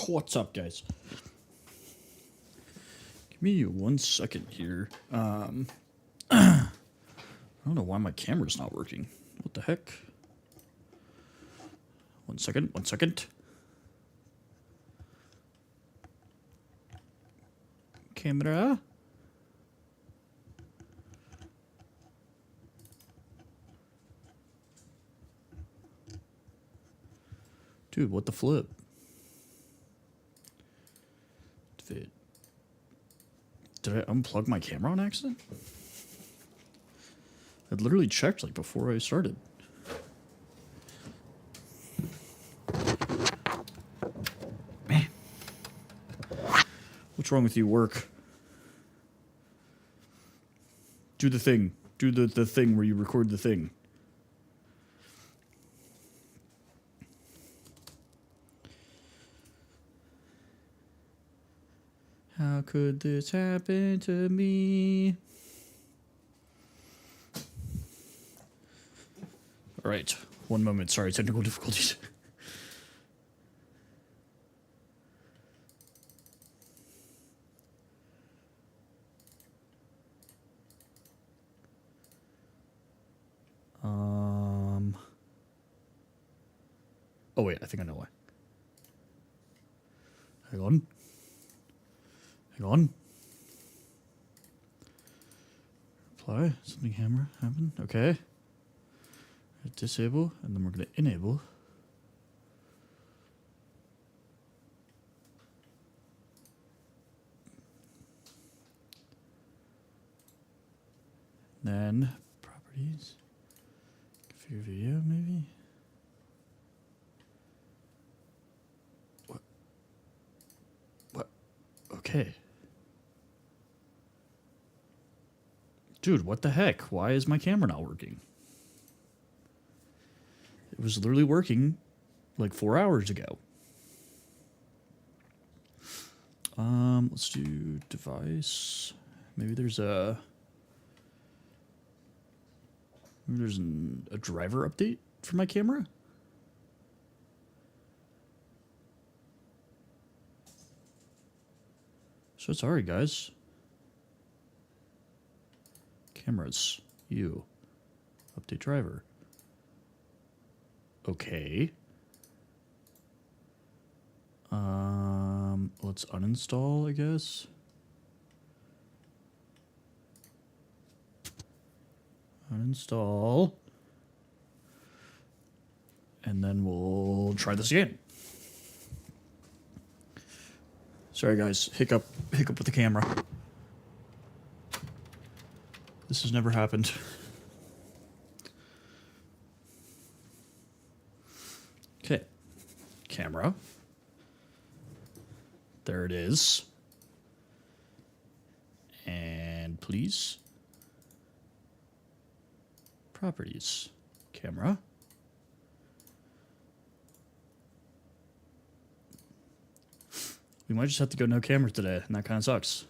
What's up, guys? Give me 1 second here. I don't know why my camera's not working. What the heck? 1 second, 1 second. Camera. Dude, what the flip? Did I unplug my camera on accident? I'd literally checked like before I started. Man. What's wrong with you, work? Do the thing. Do the thing where you record the thing. How could this happen to me? All right, 1 moment. Sorry, technical difficulties. Oh wait, I think I know why. Hang on. Hang on. Apply. Something hammer happen. Okay. Disable, and then we're going to enable. Then properties. Configure video, maybe. What? Okay. Dude, what the heck? Why is my camera not working? It was literally working like 4 hours ago. Let's do device. Maybe there's a driver update for my camera. So sorry, guys. Cameras, you, update driver. Okay. Let's uninstall, I guess. Uninstall. And then we'll try this again. Sorry guys, hiccup with the camera. This has never happened. Okay, camera. There it is. And please. Properties. Camera. We might just have to go no camera today, and that kind of sucks.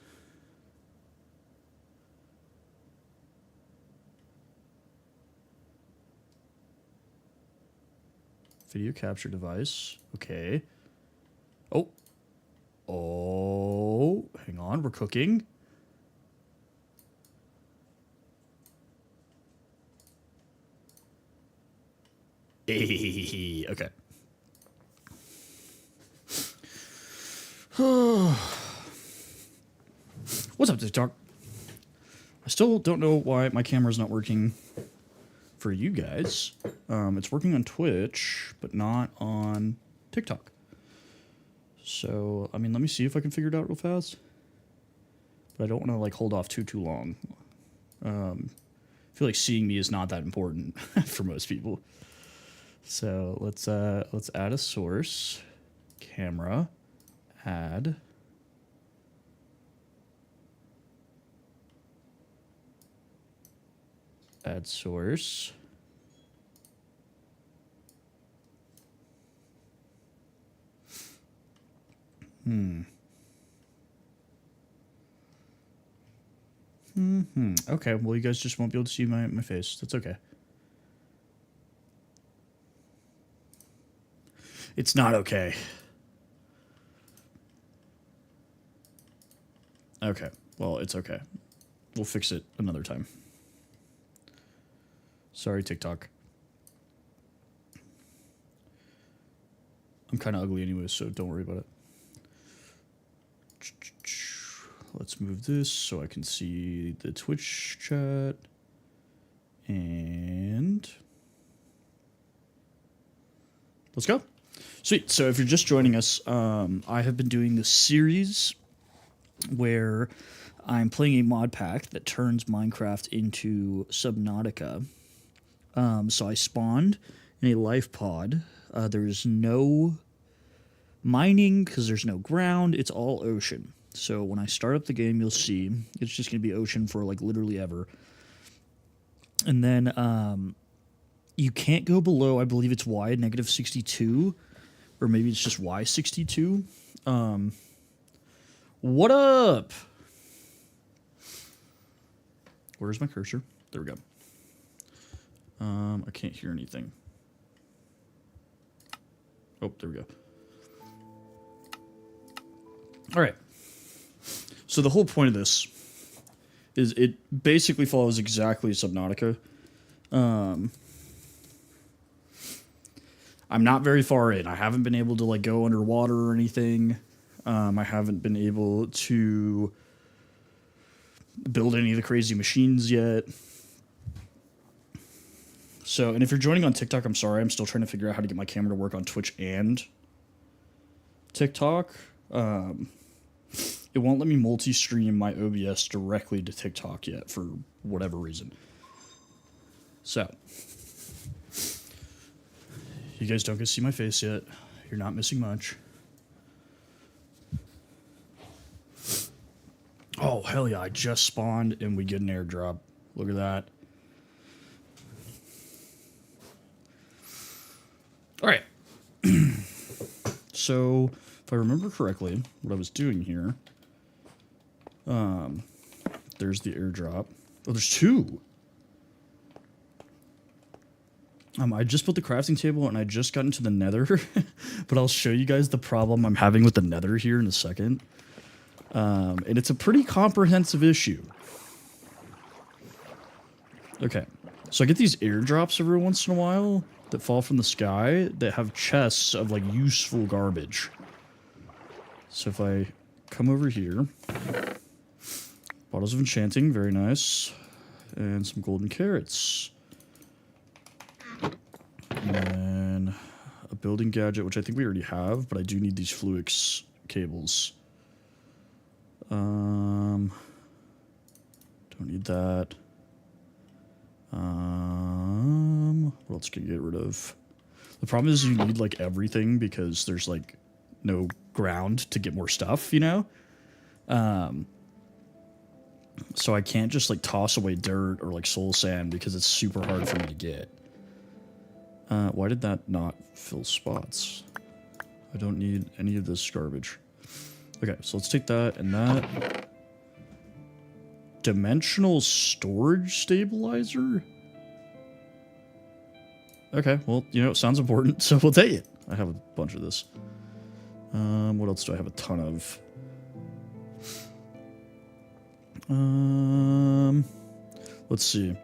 Video capture device. Okay. Oh. Oh. Hang on. We're cooking. Hey. Okay. What's up, TikTok? I still don't know why my camera's not working for you guys. It's working on Twitch, but not on TikTok. So, I mean, let me see if I can figure it out real fast. But I don't want to, like, hold off too long. I feel like seeing me is not that important for most people. So, let's add a source. Camera. Add. Add source. Okay, well, you guys just won't be able to see my face. That's okay. It's not okay. Okay. Well, it's okay. We'll fix it another time. Sorry, TikTok. I'm kind of ugly anyway, so don't worry about it. Let's move this so I can see the Twitch chat. And let's go. Sweet. So if you're just joining us, I have been doing this series where I'm playing a mod pack that turns Minecraft into Subnautica. So I spawned in a life pod. There's no mining because there's no ground. It's all ocean. So when I start up the game, you'll see it's just going to be ocean for like literally ever. And then you can't go below, I believe it's Y negative 62, or maybe it's just Y 62. What up? Where's my cursor? There we go. I can't hear anything. Oh, there we go. All right. So the whole point of this is it basically follows exactly Subnautica. I'm not very far in. I haven't been able to like go underwater or anything. I haven't been able to build any of the crazy machines yet. So, and if you're joining on TikTok, I'm sorry. I'm still trying to figure out how to get my camera to work on Twitch and TikTok. It won't let me multi-stream my OBS directly to TikTok yet for whatever reason. So, you guys don't get to see my face yet. You're not missing much. Oh, hell yeah, I just spawned and we get an airdrop. Look at that. All right. So, if I remember correctly, what I was doing here, there's the airdrop. Oh, there's two. I just built the crafting table and I just got into the nether, but I'll show you guys the problem I'm having with the nether here in a second. And it's a pretty comprehensive issue. Okay, so I get these airdrops every once in a while that fall from the sky that have chests of like useful garbage. So if I come over here, bottles of enchanting, very nice, and some golden carrots. And then a building gadget, which I think we already have, but I do need these Fluix cables. Don't need that. What else can you get rid of? The problem is you need like everything because there's like no ground to get more stuff, you know? So I can't just like toss away dirt or like soul sand because it's super hard for me to get. Why did that not fill spots? I don't need any of this garbage. Okay, so let's take that and that. Dimensional storage stabilizer? Okay, well, you know, it sounds important, so we'll take it. I have a bunch of this. What else do I have a ton of? Let's see.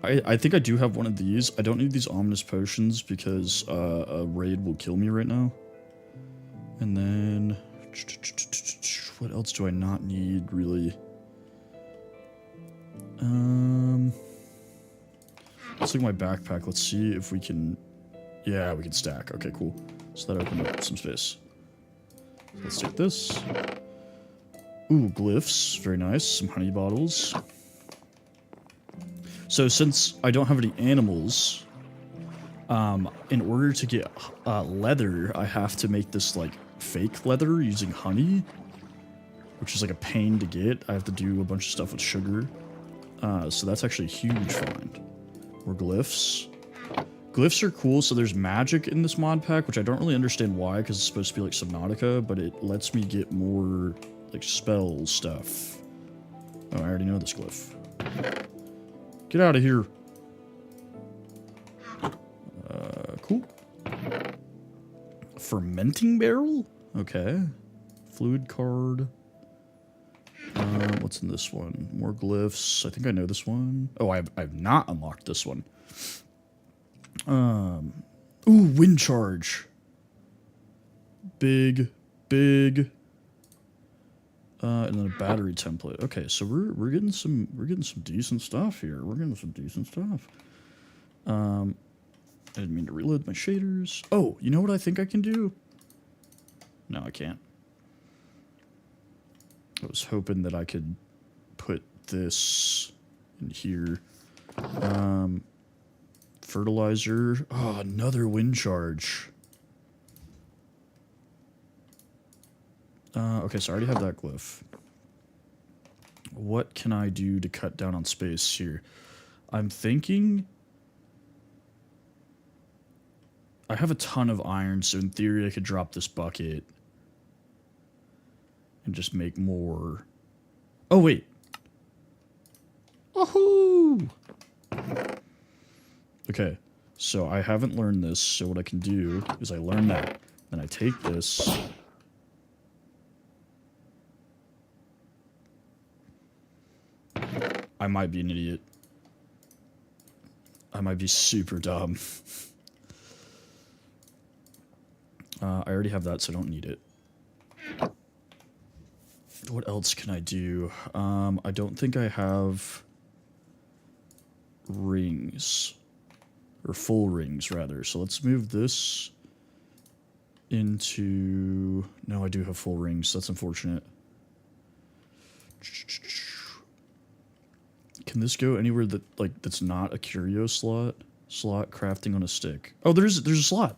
I think I do have one of these. I don't need these ominous potions because a raid will kill me right now. And then what else do I not need really? Let's look at my backpack. Let's see if we can. Yeah, we can stack. Okay, cool. So that opened up some space. Let's take this. Ooh, glyphs. Very nice. Some honey bottles. So since I don't have any animals, in order to get leather, I have to make this like fake leather using honey, which is like a pain to get. I have to do a bunch of stuff with sugar. So that's actually a huge find. More glyphs. Glyphs are cool, so there's magic in this mod pack, which I don't really understand why, because it's supposed to be like Subnautica, but it lets me get more like spell stuff. Oh, I already know this glyph. Get out of here. Cool. Fermenting barrel? Okay. Fluid card. What's in this one? More glyphs. I think I know this one. Oh, I've not unlocked this one. Ooh, wind charge. Big. And then a battery template. Okay, so we're getting some decent stuff here. I didn't mean to reload my shaders. Oh, you know what I think I can do? No, I can't. I was hoping that I could put this in here. Fertilizer. Oh, another wind charge. Okay, so I already have that glyph. What can I do to cut down on space here? I'm thinking... I have a ton of iron, so in theory I could drop this bucket and just make more. Oh, wait. Woohoo! Okay, so I haven't learned this, so what I can do is I learn that. Then I take this. I might be an idiot. I might be super dumb. I already have that, so I don't need it. What else can I do? I don't think I have rings. Or full rings, rather. So let's move this into... No, I do have full rings. That's unfortunate. Can this go anywhere that, like, that's not a curio slot? Slot crafting on a stick. Oh, there's a slot.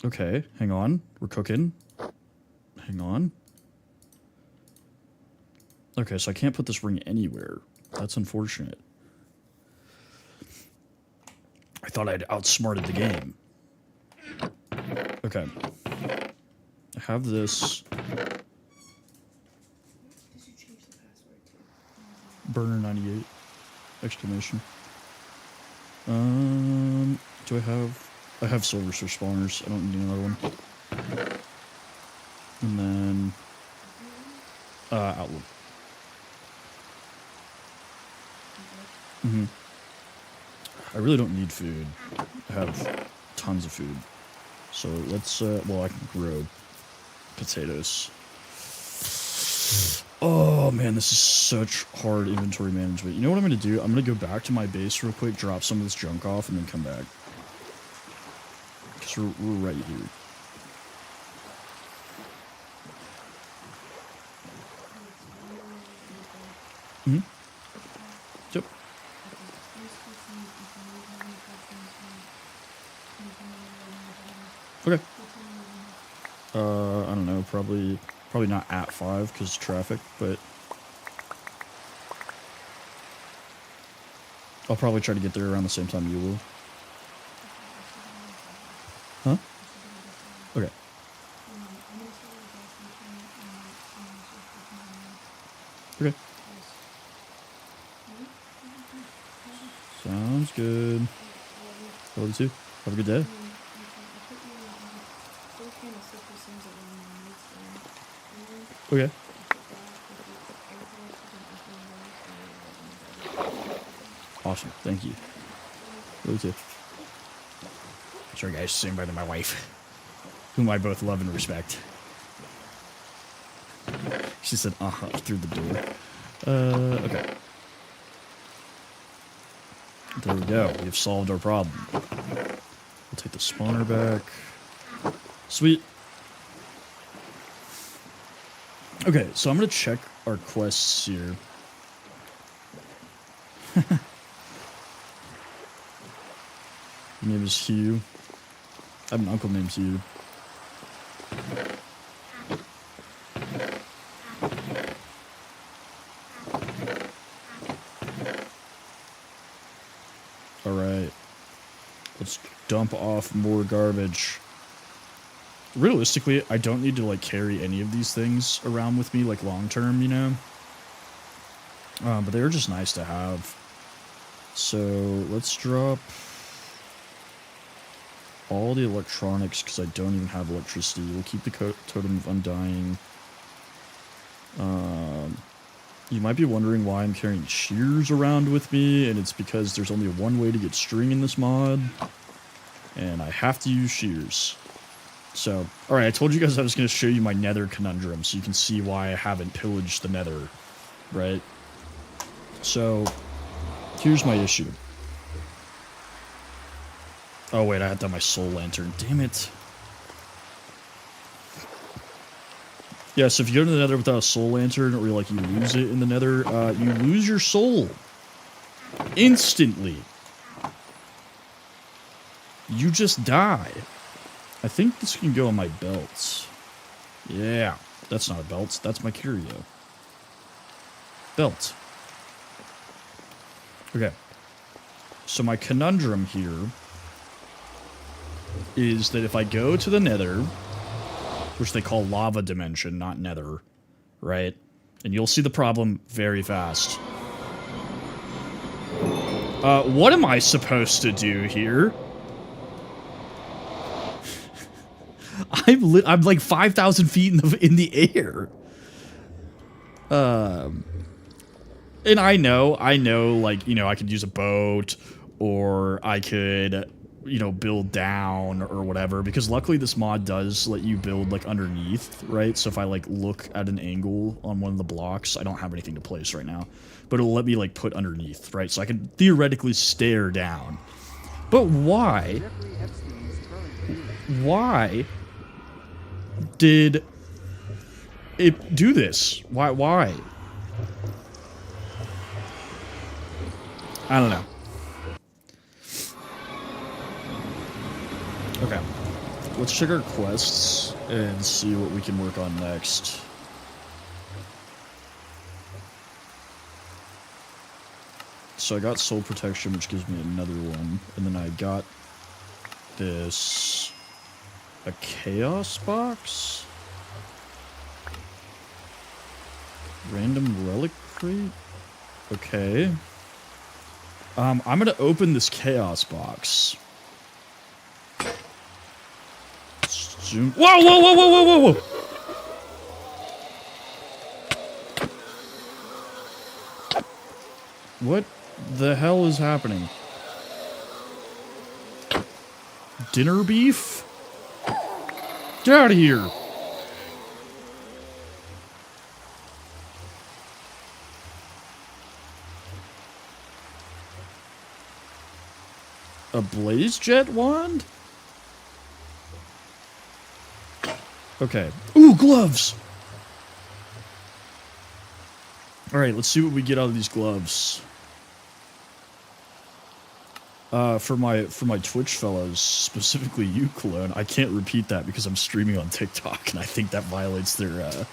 Okay, hang on. We're cooking. Hang on. Okay, so I can't put this ring anywhere. That's unfortunate. I thought I'd outsmarted the game. Okay. I have this. Burner 98. Exclamation. Do I have... I have silver for spawners. I don't need another one. And then... Outlook. I really don't need food. I have tons of food. So let's, well, I can grow potatoes. Oh man, this is such hard inventory management. You know what I'm going to do? I'm going to go back to my base real quick, drop some of this junk off, and then come back. Because we're right here. Yep. Okay. I don't know, probably not at 5 because traffic, but I'll probably try to get there around the same time you will. Huh? Okay. Okay. Sounds good. Love you too. Have a good day. Okay. Awesome. Thank you. Love you too. Sorry guys, saying bye to my wife, whom I both love and respect. She said, through the door. Okay. There we go. We've solved our problem. We'll take the spawner back. Sweet. Okay, so I'm going to check our quests here. Your name is Hugh. I have an uncle named Hugh. Alright. Let's dump off more garbage. Realistically, I don't need to, like, carry any of these things around with me, like, long-term, you know? But they're just nice to have. So, let's drop... all the electronics because I don't even have electricity. We'll keep the totem of undying. You might be wondering why I'm carrying shears around with me, and it's because there's only one way to get string in this mod, and I have to use shears. So, alright, I told you guys I was going to show you my nether conundrum, so you can see why I haven't pillaged the nether, right? So, here's my issue. Oh wait, I had done my soul lantern. Damn it. Yeah, so if you go to the nether without a soul lantern, or like you lose it in the nether, you lose your soul. Instantly. You just die. I think this can go on my belts. Yeah, that's not a belt, that's my curio. Belt. Okay. So my conundrum here is that if I go to the nether, which they call lava dimension, not nether, right? And you'll see the problem very fast. What am I supposed to do here? I'm like 5,000 feet in the air. And I know, like, you know, I could use a boat, or I could, you know, build down or whatever, because luckily this mod does let you build like underneath, right? So if I like look at an angle on one of the blocks, I don't have anything to place right now, but it'll let me like put underneath, right? So I can theoretically stare down. But why did it do this? Why? I don't know. Okay. Let's check our quests and see what we can work on next. So I got soul protection, which gives me another one. And then I got this... a chaos box? Random relic crate? Okay. I'm gonna open this chaos box. Zoom. Whoa, whoa, whoa, whoa, whoa, whoa, whoa! What the hell is happening? Dinner beef? Get out of here! A blaze jet wand? Okay. Ooh, gloves! Alright, let's see what we get out of these gloves. For my Twitch fellows, specifically you, Cologne, I can't repeat that because I'm streaming on TikTok, and I think that violates their, I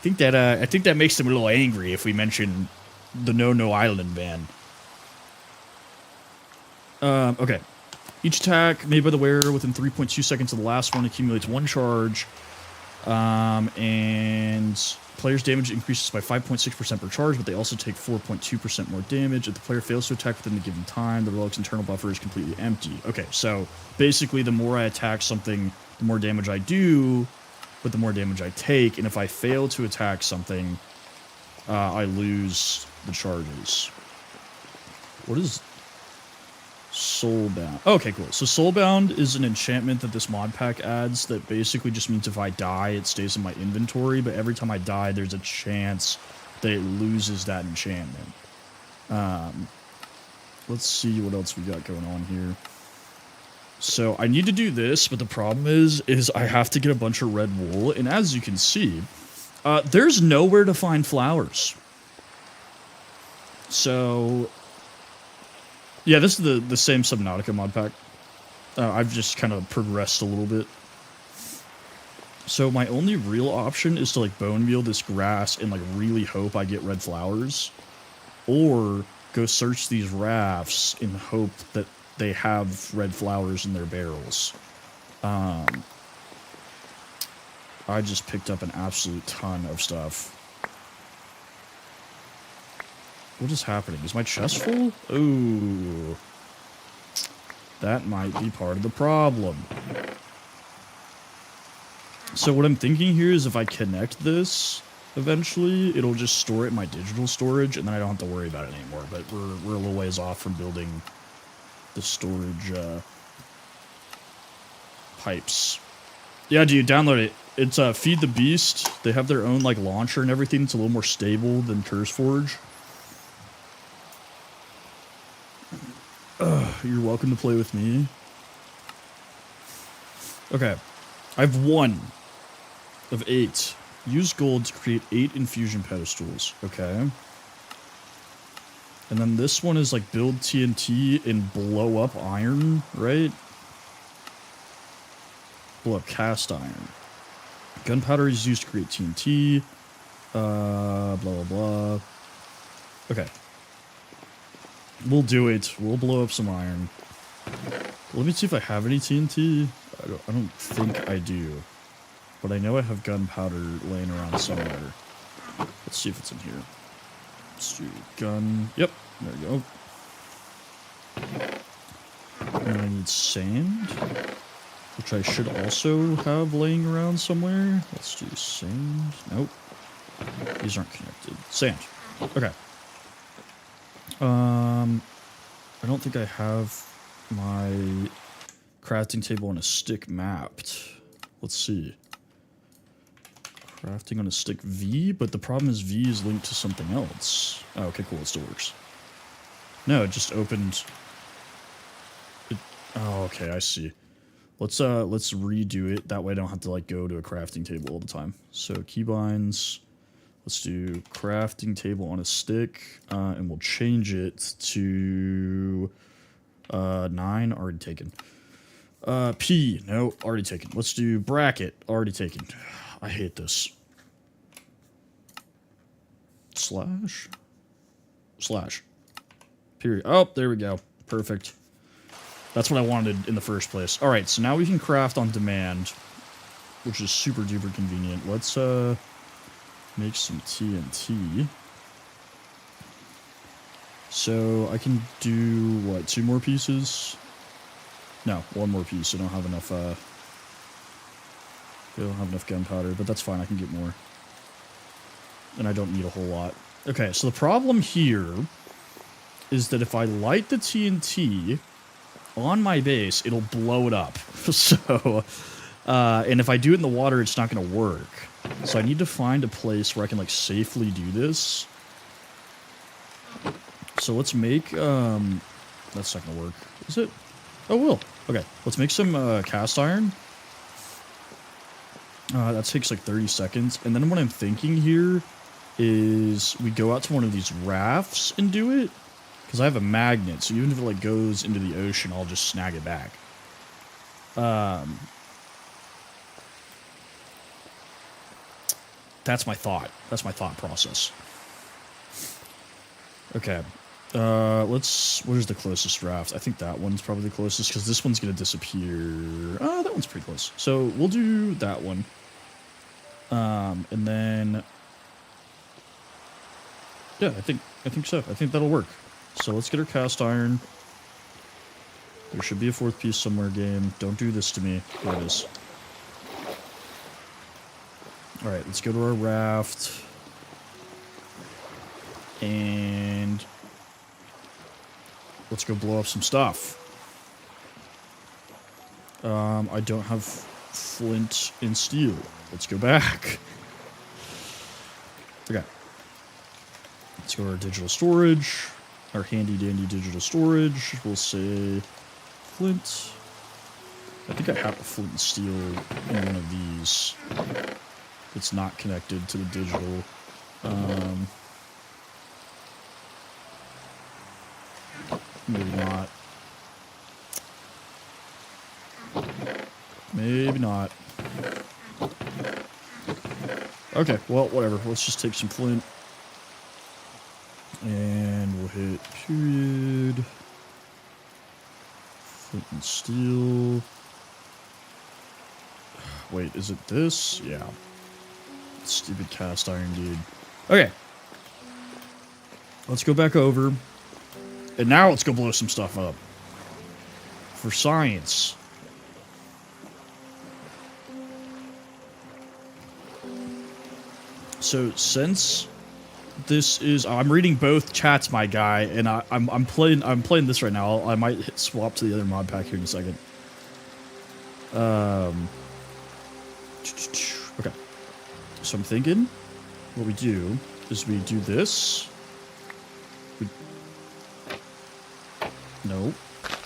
think that makes them a little angry if we mention the No Island ban. Okay. Each attack made by the wearer within 3.2 seconds of the last one accumulates 1 charge. And player's damage increases by 5.6% per charge, but they also take 4.2% more damage. If the player fails to attack within the given time, the relic's internal buffer is completely empty. Okay, so basically the more I attack something, the more damage I do, but the more damage I take. And if I fail to attack something, I lose the charges. What is... Soulbound. Okay, cool. So Soulbound is an enchantment that this mod pack adds that basically just means if I die, it stays in my inventory, but every time I die, there's a chance that it loses that enchantment. Let's see what else we got going on here. So I need to do this, but the problem is I have to get a bunch of red wool, and as you can see, there's nowhere to find flowers. So... yeah, this is the same Subnautica mod pack. I've just kind of progressed a little bit. So my only real option is to like bone meal this grass and like really hope I get red flowers. Or go search these rafts and hope that they have red flowers in their barrels. I just picked up an absolute ton of stuff. What is happening? Is my chest full? Ooh. That might be part of the problem. So what I'm thinking here is if I connect this, eventually, it'll just store it in my digital storage, and then I don't have to worry about it anymore. But we're a little ways off from building the storage pipes. Yeah, dude, download it. It's Feed the Beast. They have their own like launcher and everything. It's a little more stable than CurseForge. You're welcome to play with me. Okay. I have 1 of 8. Use gold to create 8 infusion pedestals. Okay. And then this one is like build TNT and blow up iron, right? Blow up cast iron. Gunpowder is used to create TNT. Blah, blah, blah. Okay. We'll do it. We'll blow up some iron. Let me see if I have any TNT. I don't think I do. But I know I have gunpowder laying around somewhere. Let's see if it's in here. Let's do gun. Yep. There we go. And I need sand, which I should also have laying around somewhere. Let's do sand. Nope. These aren't connected. Sand. Okay. I don't think I have my crafting table on a stick mapped. Let's see. Crafting on a stick V, but the problem is V is linked to something else. Oh, okay, cool. It still works. No, it just opened. Oh, okay, I see. Let's redo it. That way I don't have to like go to a crafting table all the time. So keybinds. Let's do crafting table on a stick, and we'll change it to 9, already taken. P, no, already taken. Let's do bracket, already taken. I hate this. Slash. Period. Oh, there we go. Perfect. That's what I wanted in the first place. All right, so now we can craft on demand, which is super duper convenient. Let's make some TNT. So I can do what? 2 more pieces? No, 1 more piece. I don't have enough. I don't have enough gunpowder, but that's fine. I can get more, and I don't need a whole lot. Okay, so the problem here is that if I light the TNT on my base, it'll blow it up. So, and if I do it in the water, it's not going to work. So I need to find a place where I can like safely do this. So let's make, that's not going to work. Is it? Oh, it will. Okay, let's make some cast iron. That takes like 30 seconds. And then what I'm thinking here is we go out to one of these rafts and do it. Because I have a magnet, so even if it like goes into the ocean, I'll just snag it back. That's my thought. That's my thought process. Okay. What is the closest raft? I think that one's probably the closest, because this one's going to disappear. Oh, that one's pretty close. So we'll do that one. And then... yeah, I think so. I think that'll work. So let's get our cast iron. There should be a 4th piece somewhere, game. Don't do this to me. There it is. Alright, let's go to our raft. And let's go blow up some stuff. I don't have flint and steel. Let's go back. Okay. Let's go to our digital storage. Our handy dandy digital storage. We'll say flint. I think I have a flint and steel in one of these. It's not connected to the digital. Maybe not. Maybe not. Okay, well, whatever. Let's just take some flint. And we'll hit period. Flint and steel. Wait, is it this? Yeah. Stupid cast iron, dude. Okay. Let's go back over. And now let's go blow some stuff up. For science. So since this is, I'm reading both chats, my guy, and I'm playing this right now. I might swap to the other mod pack here in a second. Okay. So I'm thinking what we do is we do this. No.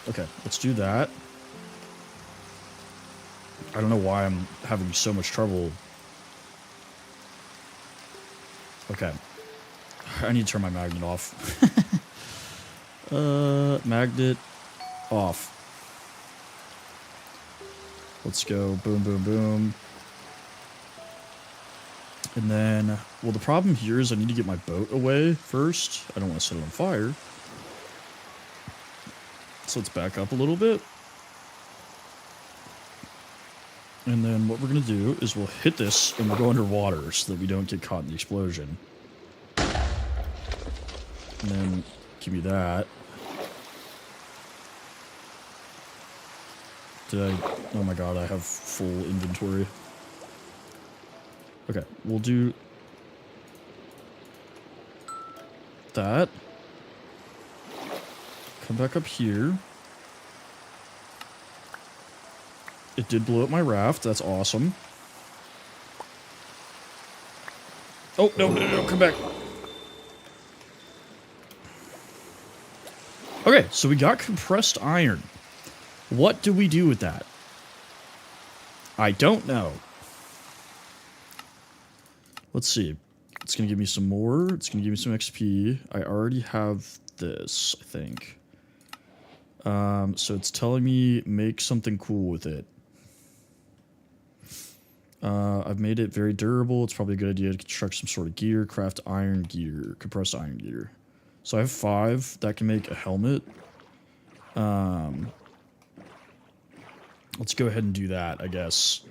Okay, let's do that. I don't know why I'm having so much trouble. Okay. I need to turn my magnet off. Magnet off. Let's go. Boom, boom, boom. And then, well, the problem here is I need to get my boat away first. I don't want to set it on fire. So let's back up a little bit. And then what we're going to do is we'll hit this and we'll go underwater so that we don't get caught in the explosion. And then give me that. Did I? Oh my god, I have full inventory. Okay, we'll do that. Come back up here. It did blow up my raft. That's awesome. Oh, no, no, no, come back. Okay, so we got compressed iron. What do we do with that? I don't know. Let's see. It's going to give me some more. It's going to give me some XP. I already have this, I think. So it's telling me make something cool with it. I've made it very durable. It's probably a good idea to construct some sort of gear. Craft iron gear. Compressed iron gear. So I have 5. That can make a helmet. Let's go ahead and do that, I guess.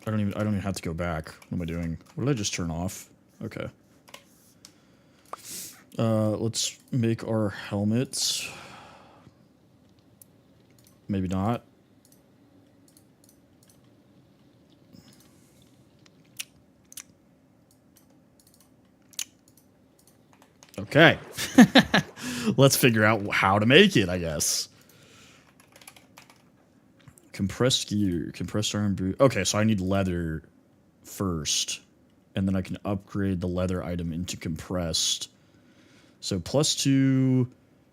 I don't even have to go back. What am I doing? What did I just turn off? Okay. Let's make our helmets. Maybe not. Okay. Let's figure out how to make it, I guess. Compressed gear, compressed iron boot. Okay, so I need leather first. And then I can upgrade the leather item into compressed. So +2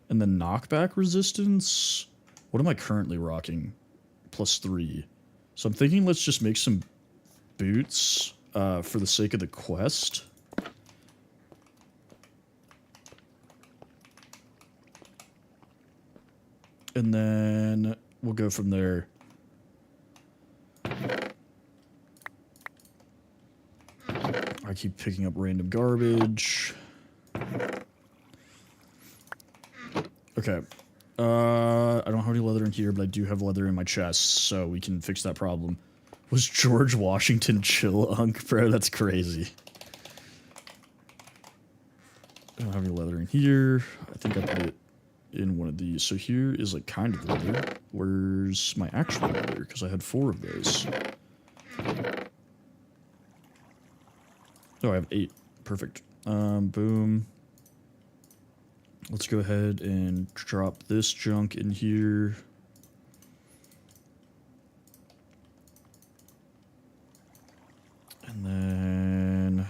and then knockback resistance. What am I currently rocking? +3. So I'm thinking let's just make some boots for the sake of the quest. And then we'll go from there. I keep picking up random garbage. Okay. I don't have any leather in here, but I do have leather in my chest, so we can fix that problem. Was George Washington chill, Unk? Bro, that's crazy. I don't have any leather in here. I think I put it in one of these. So here is like kind of leather. Where's my actual leather? Because I had 4 of those. Oh, I have 8. Perfect. Boom. Let's go ahead and drop this junk in here. And then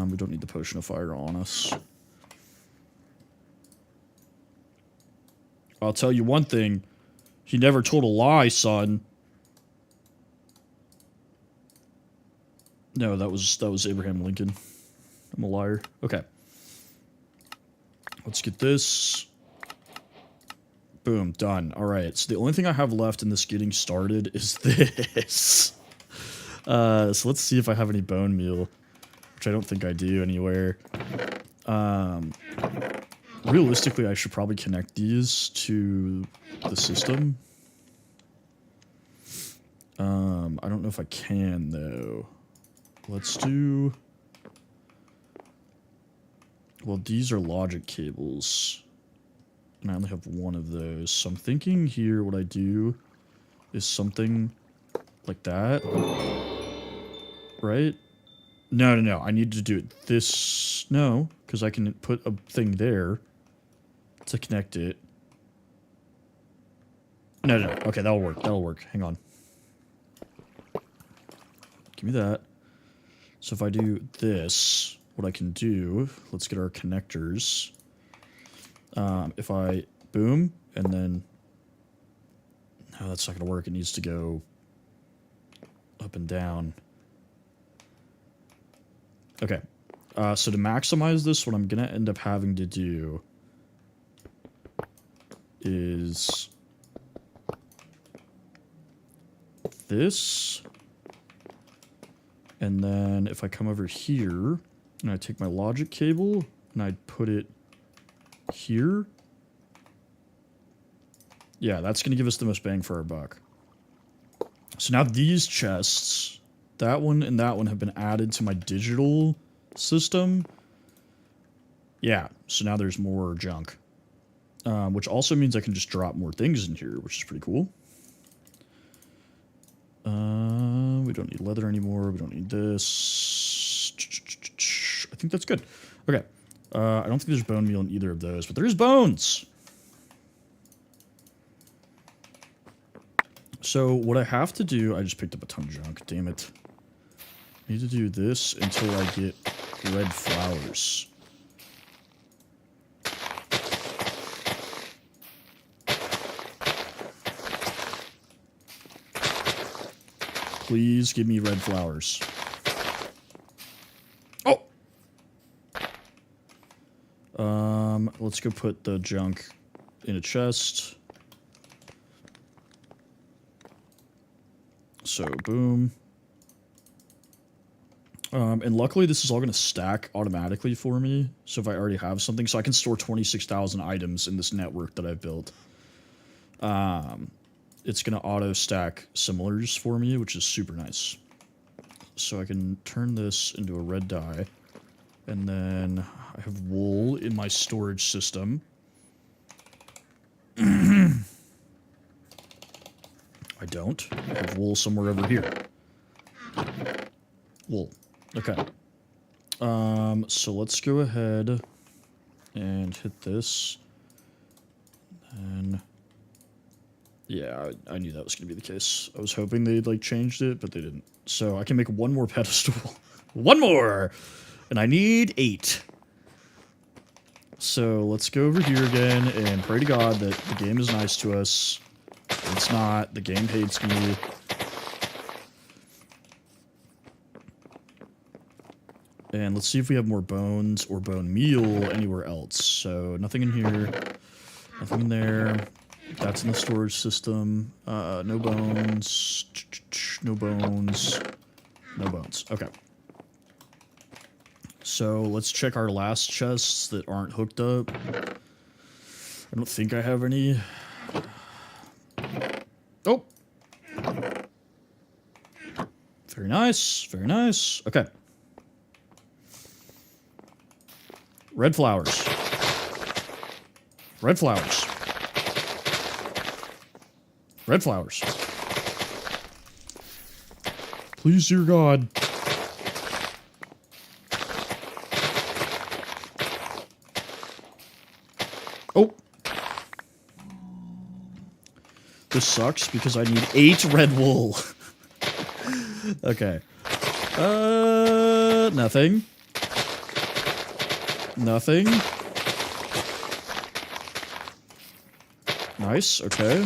we don't need the potion of fire on us. I'll tell you one thing. He never told a lie, son. No, that was Abraham Lincoln. I'm a liar. Okay. Let's get this. Boom, done. All right, so the only thing I have left in this getting started is this. So let's see if I have any bone meal, which I don't think I do anywhere. Realistically, I should probably connect these to the system. I don't know if I can, though. Let's do Well, these are logic cables. And I only have one of those. So I'm thinking here what I do is something like that. Right? No. I need to do it this... No, because I can put a thing there to connect it. No. Okay, that'll work. That'll work. Hang on. Give me that. So if I do this, what I can do... Let's get our connectors. If I... Boom, and then... No, that's not going to work. It needs to go up and down. Okay. So to maximize this, what I'm going to end up having to do is this. And then if I come over here and I take my logic cable and I put it here. Yeah, that's going to give us the most bang for our buck. So now these chests, that one and that one have been added to my digital system. Yeah, so now there's more junk. Which also means I can just drop more things in here, which is pretty cool. We don't need leather anymore. We don't need this. I think that's good. Okay. I don't think there's bone meal in either of those, but there is bones! So what I have to do... I just picked up a ton of junk. Damn it. I need to do this until I get red flowers. Please give me red flowers. Oh! Let's go put the junk in a chest. So, boom. And luckily this is all going to stack automatically for me. So if I already have something, so I can store 26,000 items in this network that I've built. It's going to auto stack similars for me, which is super nice. So I can turn this into a red dye. And then I have wool in my storage system. I don't. I have wool somewhere over here. Wool. Okay. So let's go ahead and hit this. And yeah, I knew that was going to be the case. I was hoping they'd like changed it, but they didn't. So I can make one more pedestal. One more! And I need 8. So let's go over here again and pray to God that the game is nice to us. It's not. The game hates me. And let's see if we have more bones or bone meal anywhere else. So nothing in here. Nothing in there. That's in the storage system. No bones. No bones. No bones. Okay. So let's check our last chests that aren't hooked up. I don't think I have any. Oh! Very nice. Very nice. Okay. Red flowers. Red flowers. Red flowers. Please, dear God. Oh. This sucks because I need 8 red wool. Okay. Nothing. Nothing. Nice, okay.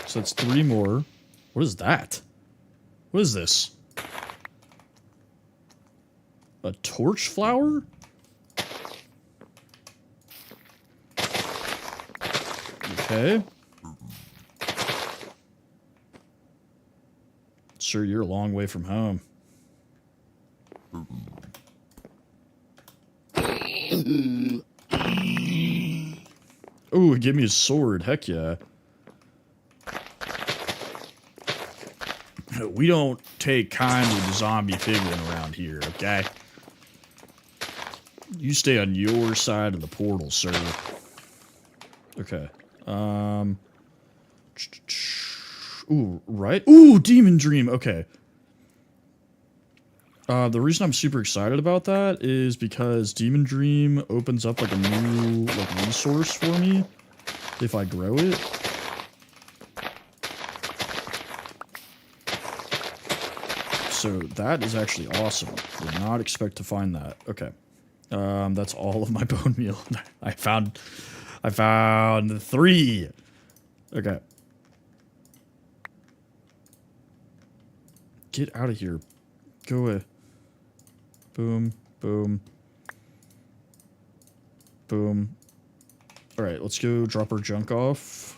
So that's 3 more. What is that? What is this? A torch flower? Okay. Sir, you're a long way from home. Ooh, give me a sword. Heck yeah. We don't take kindly to zombie figuring around here, okay? You stay on your side of the portal, sir. Okay. Ooh, right? Ooh, Demon Dream. Okay. The reason I'm super excited about that is because Demon Dream opens up like a new like resource for me if I grow it. So that is actually awesome. Did not expect to find that. Okay. That's all of my bone meal. I found 3. Okay. Get out of here. Go away. Boom, boom. Boom. Alright, let's go drop our junk off.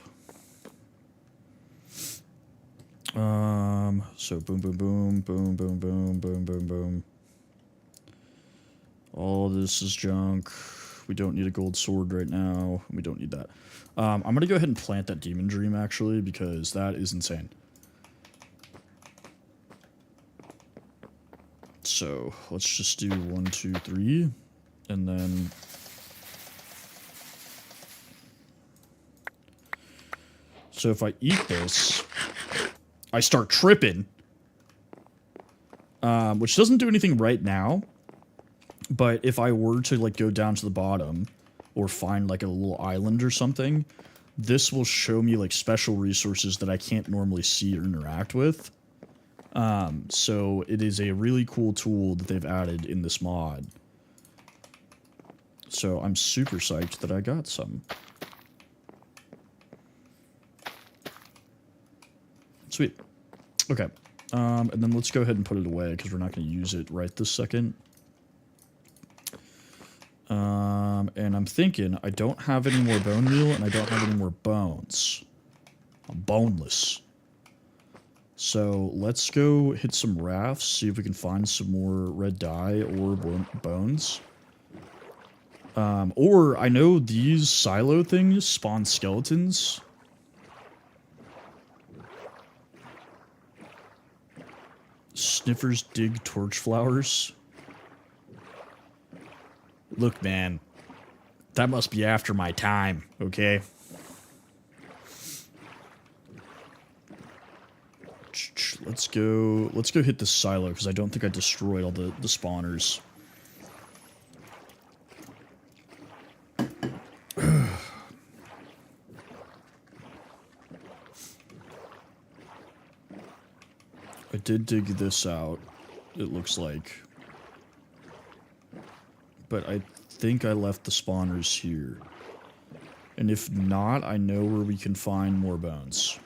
So boom, boom, boom, boom, boom, boom, boom, boom, boom. All this is junk. We don't need a gold sword right now. We don't need that. I'm gonna go ahead and plant that Demon Dream, actually, because that is insane. So, let's just do 1, 2, 3, and then... So if I eat this, I start tripping. Which doesn't do anything right now. But if I were to, like, go down to the bottom, or find, like, a little island or something, this will show me, like, special resources that I can't normally see or interact with. So it is a really cool tool that they've added in this mod. So I'm super psyched that I got some. Sweet. Okay. And then let's go ahead and put it away, because we're not going to use it right this second. And I'm thinking, I don't have any more bone meal, and I don't have any more bones. I'm boneless. So let's go hit some rafts, see if we can find some more red dye or bones. Or I know these silo things spawn skeletons. Sniffers dig torch flowers. Look, man. That must be after my time, okay? Let's go hit this silo, because I don't think I destroyed all the spawners. I did dig this out, it looks like. But I think I left the spawners here. And if not, I know where we can find more bones.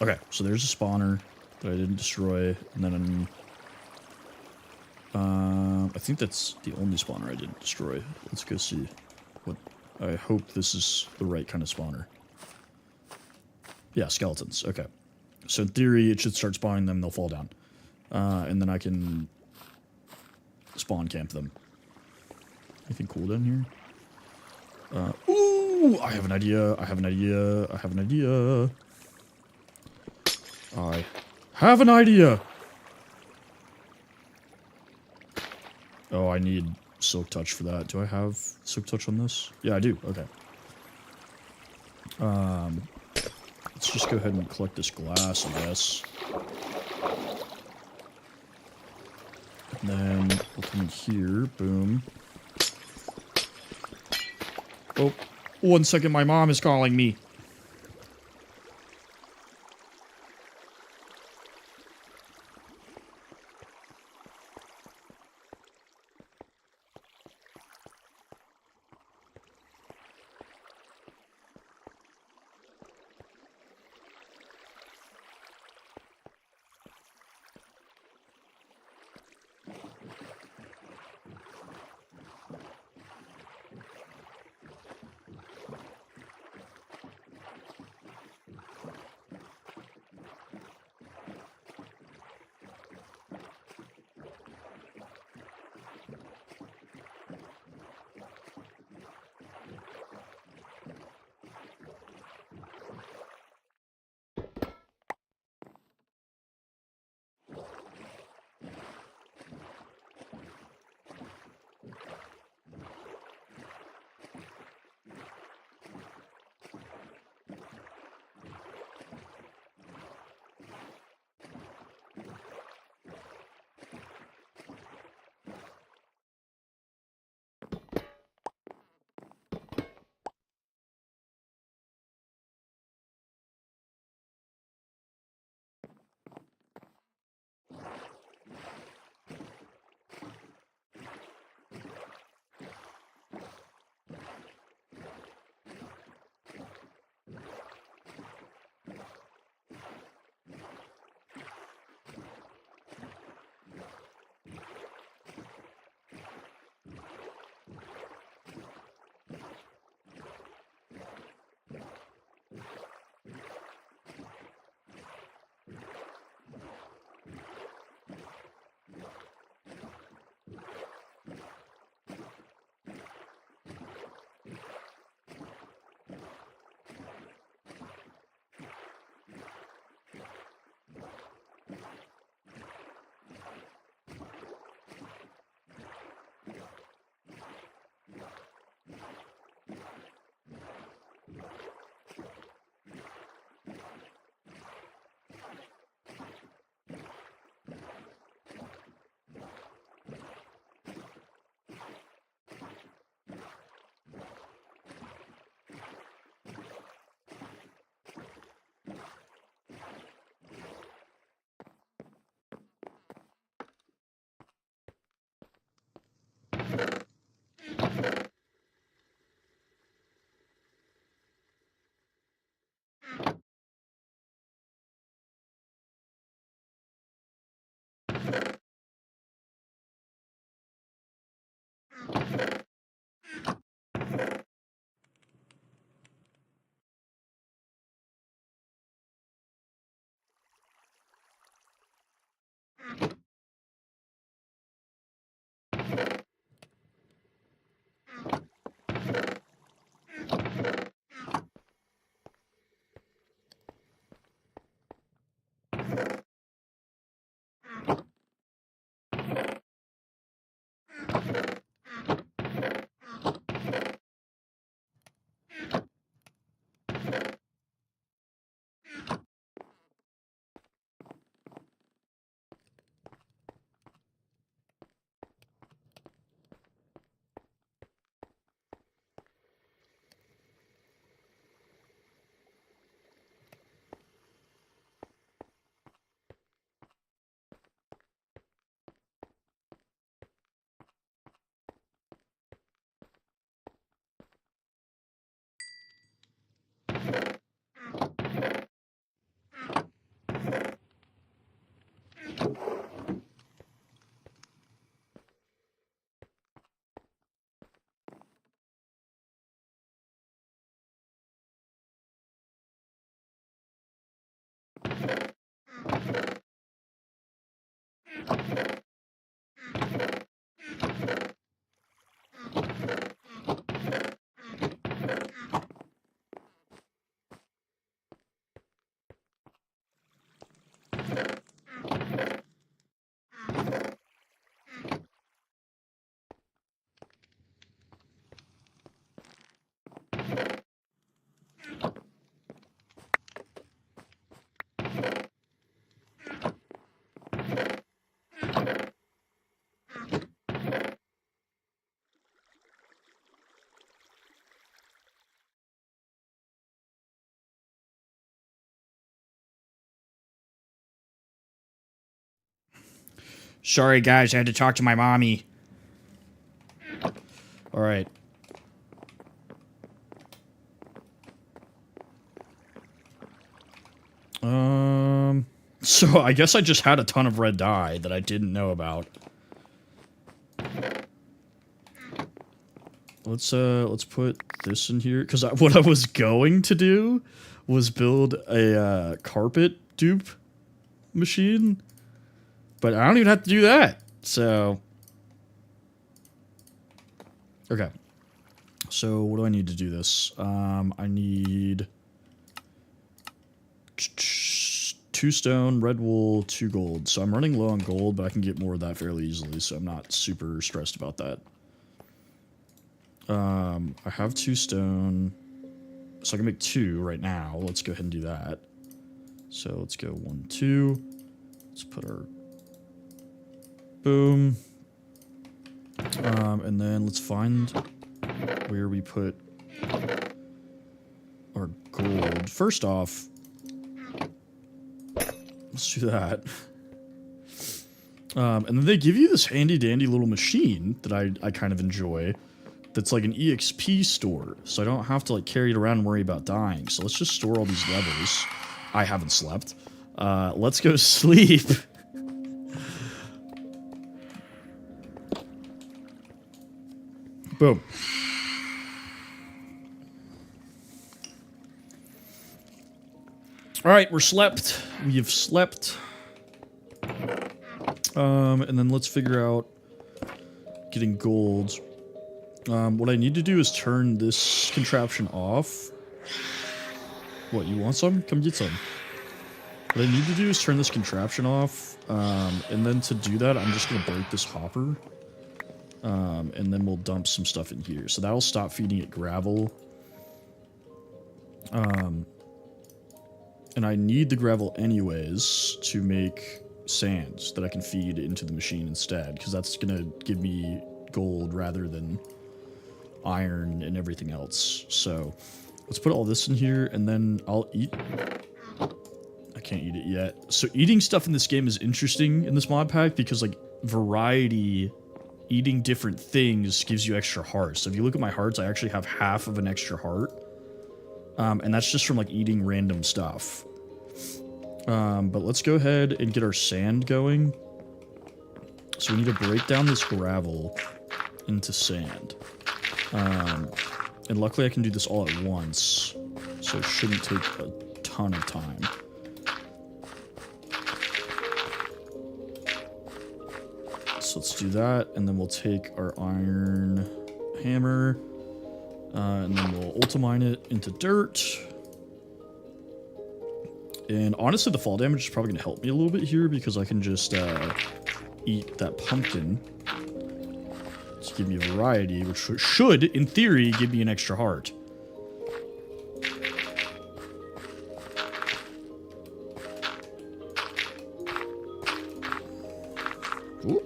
Okay, so there's a spawner that I didn't destroy, and then I think that's the only spawner I didn't destroy. Let's go see what. I hope this is the right kind of spawner. Yeah, skeletons. Okay, so in theory, it should start spawning them. They'll fall down, and then I can spawn camp them. Anything cool down here? Ooh, I have an idea. I have an idea. I have an idea. I have an idea! Oh, I need Silk Touch for that. Do I have Silk Touch on this? Yeah, I do. Okay. Let's just go ahead and collect this glass, I guess. And then we'll come in here. Boom. Oh, 1 second. My mom is calling me. Sorry, guys, I had to talk to my mommy. Alright. So I guess I just had a ton of red dye that I didn't know about. Let's put this in here, because what I was going to do was build a carpet dupe machine, but I don't even have to do that. So, okay. So what do I need to do this? I need 2 stone, red wool, 2 gold. So I'm running low on gold, but I can get more of that fairly easily, so I'm not super stressed about that. I have 2 stone, so I can make 2 right now. Let's go ahead and do that. So let's go 1, 2. Let's put our boom. And then let's find where we put our gold. First off, let's do that. And then they give you this handy dandy little machine that I kind of enjoy. That's like an EXP store, so I don't have to like carry it around and worry about dying. So let's just store all these levels. I haven't slept. Let's go sleep. Boom. All right, we're slept. We have slept. And then let's figure out getting gold. What I need to do is turn this contraption off. What, you want some? Come get some. What I need to do is turn this contraption off. And then to do that, I'm just going to break this hopper. And then we'll dump some stuff in here. So that'll stop feeding it gravel. And I need the gravel anyways to make sand that I can feed into the machine instead. Because that's going to give me gold rather than iron and everything else. So let's put all this in here, and then I'll eat. I can't eat it yet. So eating stuff in this game is interesting in this mod pack because like variety, eating different things gives you extra hearts. So if you look at my hearts, I actually have half of an extra heart. And that's just from like eating random stuff. But let's go ahead and get our sand going. So we need to break down this gravel into sand. And luckily I can do this all at once, so it shouldn't take a ton of time. So let's do that, and then we'll take our iron hammer, and then we'll ultimine it into dirt. And honestly, the fall damage is probably going to help me a little bit here, because I can just eat that pumpkin. Give me a variety, which should, in theory, give me an extra heart. Ooh.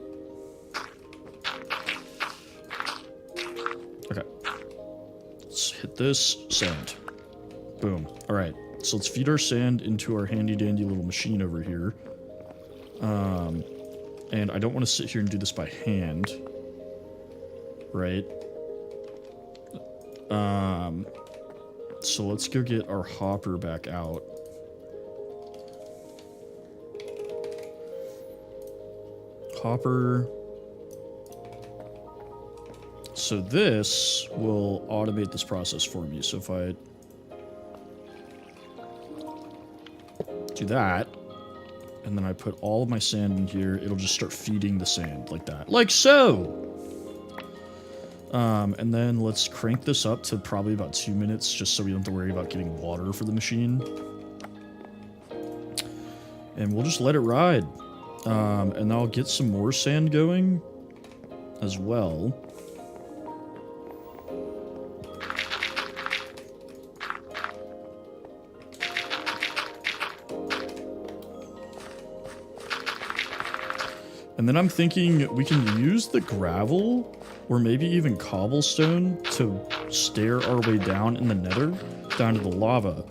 Okay. Let's hit this. Sand. Boom. Alright. So let's feed our sand into our handy-dandy little machine over here. And I don't want to sit here and do this by hand. Right. So let's go get our hopper back out. Hopper. So this will automate this process for me. So if I do that, and then I put all of my sand in here, it'll just start feeding the sand like that. Like so! And then let's crank this up to probably about 2 minutes, just so we don't have to worry about getting water for the machine. And we'll just let it ride. And I'll get some more sand going as well. And then I'm thinking we can use the gravel or maybe even cobblestone to stair our way down in the nether, down to the lava.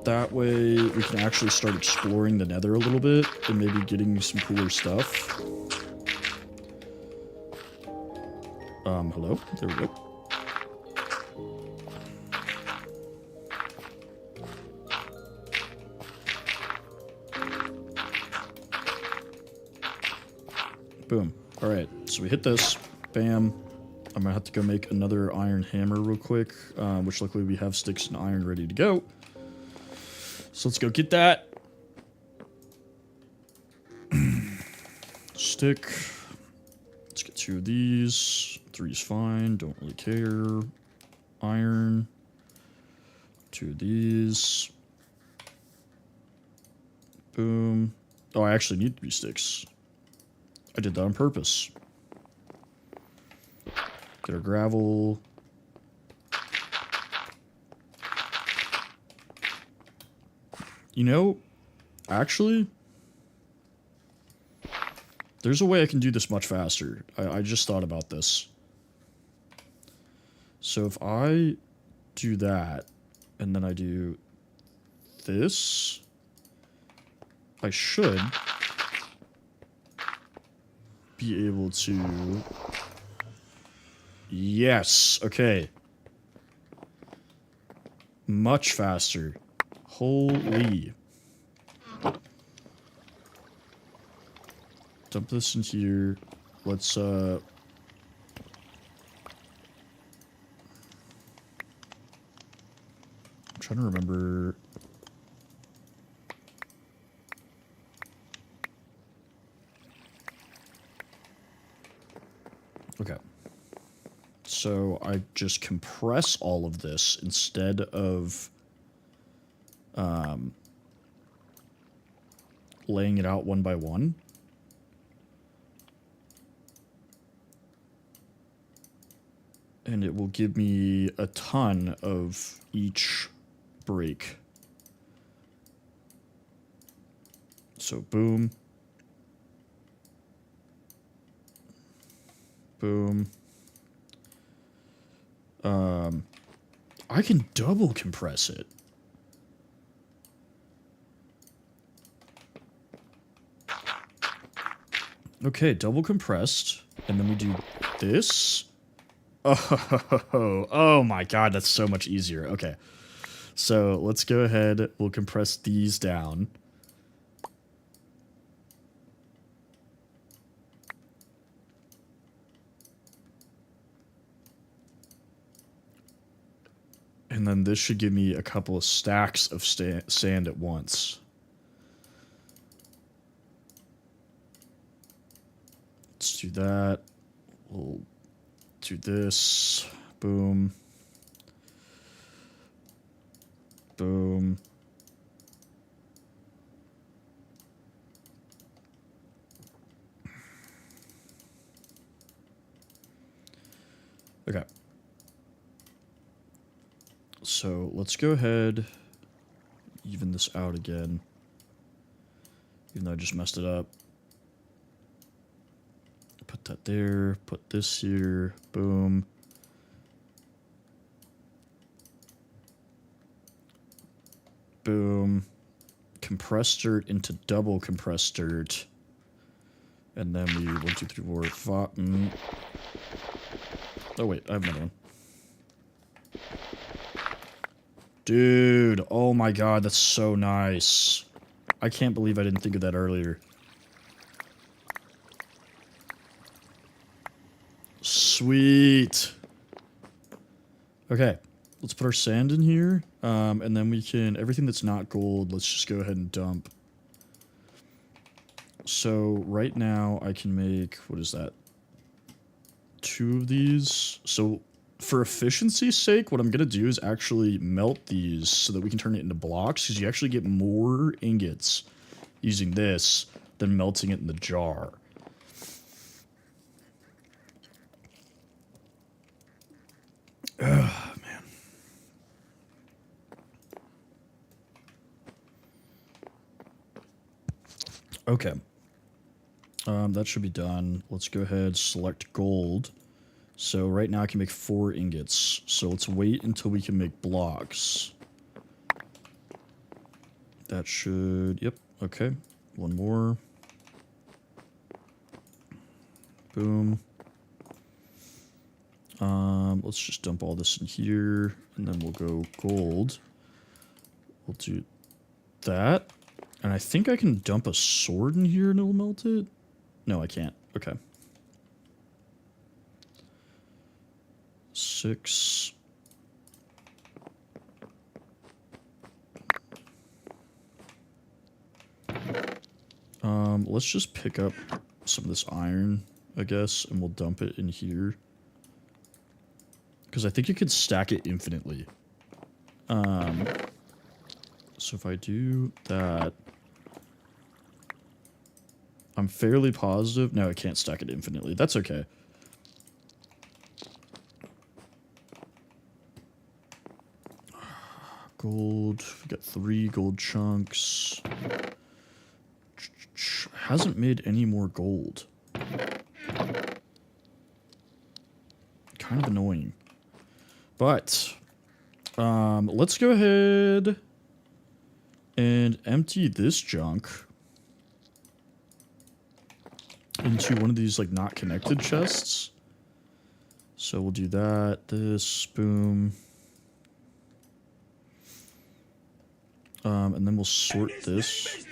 That way we can actually start exploring the nether a little bit and maybe getting some cooler stuff. Hello? There we go. Boom. Alright, so we hit this. Bam. I'm gonna have to go make another iron hammer real quick, which luckily we have sticks and iron ready to go. So let's go get that. Stick. Let's get 2 of these. 3's fine, don't really care. Iron. 2 of these. Boom. Oh, I actually need 3 sticks. I did that on purpose. Get our gravel. You know, actually, there's a way I can do this much faster. I just thought about this. So if I do that, and then I do this, I should be able to... Yes, okay. Much faster. Holy. Dump this in here. Let's, I'm trying to remember... Okay. So I just compress all of this instead of laying it out one by one. And it will give me a ton of each break. So boom. Boom. I can double compress it. Okay, double compressed. And then we do this. Oh my god, that's so much easier. Okay. So let's go ahead. We'll compress these down. And then this should give me a couple of stacks of sand at once. Let's do that. We'll do this. Boom. Boom. Okay. So let's go ahead, even this out again, even though I just messed it up. Put that there, put this here, boom. Boom. Compressed dirt into double compressed dirt. And then we 1, 2, 3, 4, 5. Oh wait, I have another one. Dude, oh my god, that's so nice. I can't believe I didn't think of that earlier. Sweet. Okay, let's put our sand in here, and then we can, everything that's not gold, let's just go ahead and dump. So right now I can make, what is that? 2 of these. So for efficiency's sake, what I'm going to do is actually melt these so that we can turn it into blocks, because you actually get more ingots using this than melting it in the jar. Ugh, man. Okay. That should be done. Let's go ahead, select gold. So right now I can make 4 ingots. So let's wait until we can make blocks. That should, yep, okay. One more. Boom. Let's just dump all this in here, and then we'll go gold. We'll do that. And I think I can dump a sword in here and it'll melt it. No, I can't. Okay. 6. Let's just pick up some of this iron, I guess, and we'll dump it in here. Because I think you could stack it infinitely. So if I do that, I'm fairly positive. No, I can't stack it infinitely. That's okay. Gold. We got 3 gold chunks. Hasn't made any more gold. Kind of annoying. But let's go ahead and empty this junk into one of these like not connected chests. So we'll do that. This, boom. And then we'll sort this.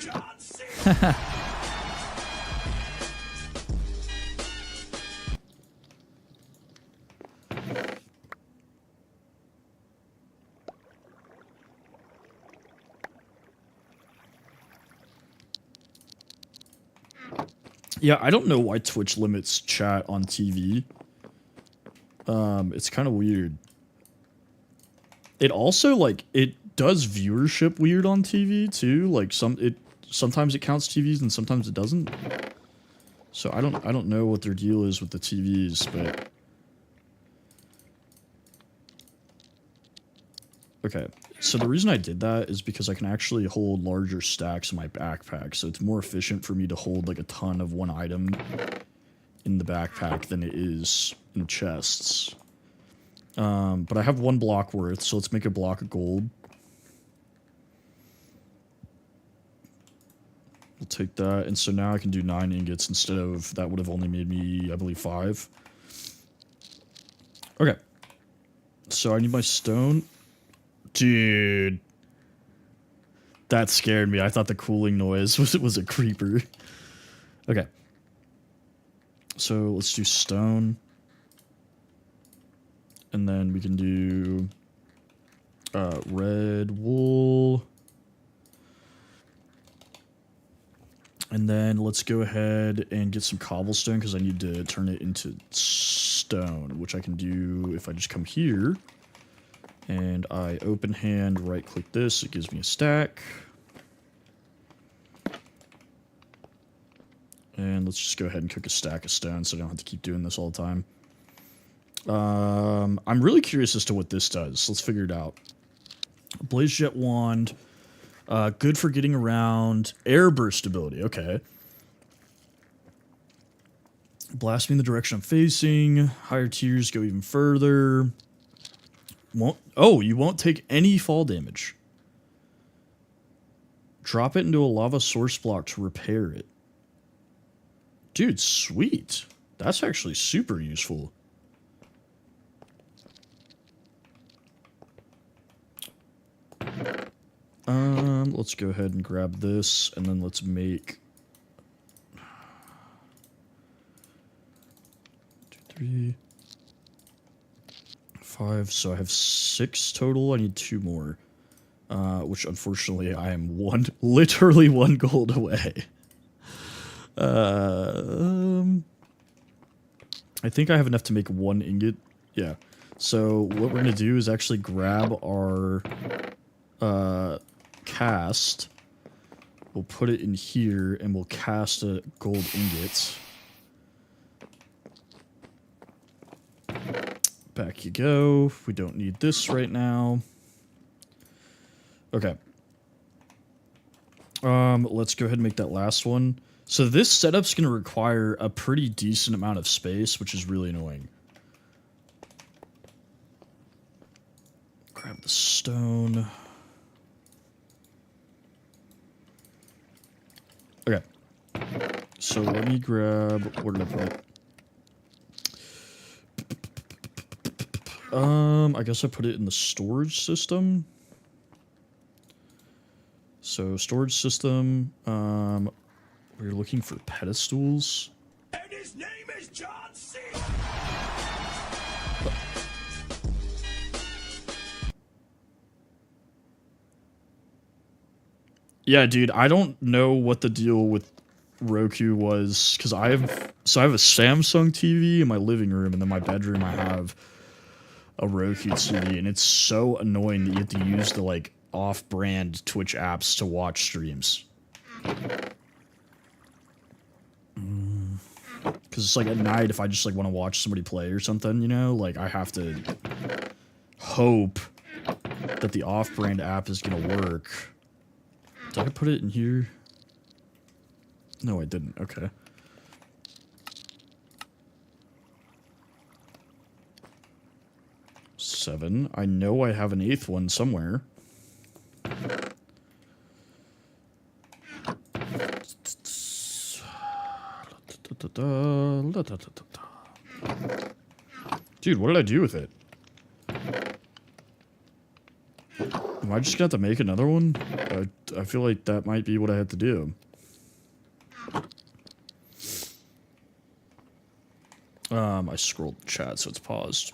Yeah, I don't know why Twitch limits chat on TV. It's kind of weird. It also, like, it does viewership weird on TV, too. Like, sometimes it counts TVs and sometimes it doesn't. So I don't know what their deal is with the TVs, but... Okay, so the reason I did that is because I can actually hold larger stacks in my backpack, so it's more efficient for me to hold like a ton of one item in the backpack than it is in chests. But I have 1 block worth, so let's make a block of gold. We'll take that, and so now I can do 9 ingots instead of, that would have only made me, I believe, 5. Okay. So I need my stone. Dude. That scared me. I thought the cooling noise was a creeper. Okay. So let's do stone. And then we can do red wool. And then let's go ahead and get some cobblestone because I need to turn it into stone, which I can do if I just come here. And I open hand right click this, it gives me a stack. And let's just go ahead and cook a stack of stone so I don't have to keep doing this all the time. I'm really curious as to what this does. Let's figure it out. Blaze Jet Wand. Good for getting around. Air burst ability, okay. Blast me in the direction I'm facing. Higher tiers go even further. You won't take any fall damage. Drop it into a lava source block to repair it. Dude, sweet. That's actually super useful. Let's go ahead and grab this, and then let's make 2, 3, 5. So I have 6 total. I need 2 more, which unfortunately I am literally 1 gold away. I think I have enough to make 1 ingot. Yeah. So what we're gonna do is actually grab our cast. We'll put it in here, and we'll cast a gold ingot. Back you go. We don't need this right now. Okay. Let's go ahead and make that last one. So this setup's going to require a pretty decent amount of space, which is really annoying. Grab the stone. So let me grab, where did I put it? I guess I put it in the storage system. So storage system, we're looking for pedestals. And his name is John C. Yeah, dude, I don't know what the deal with Roku was, because I have a Samsung TV in my living room, and then my bedroom I have a Roku TV, and it's so annoying that you have to use the like off-brand Twitch apps to watch streams. Because it's like at night, if I just like want to watch somebody play or something, you know, like I have to hope that the off-brand app is gonna work. Did I put it in here? No, I didn't. Okay. Seven. I know I have an eighth one somewhere. Dude, what did I do with it? Am I just gonna have to make another one? I feel like that might be what I had to do. I scrolled the chat, so it's paused.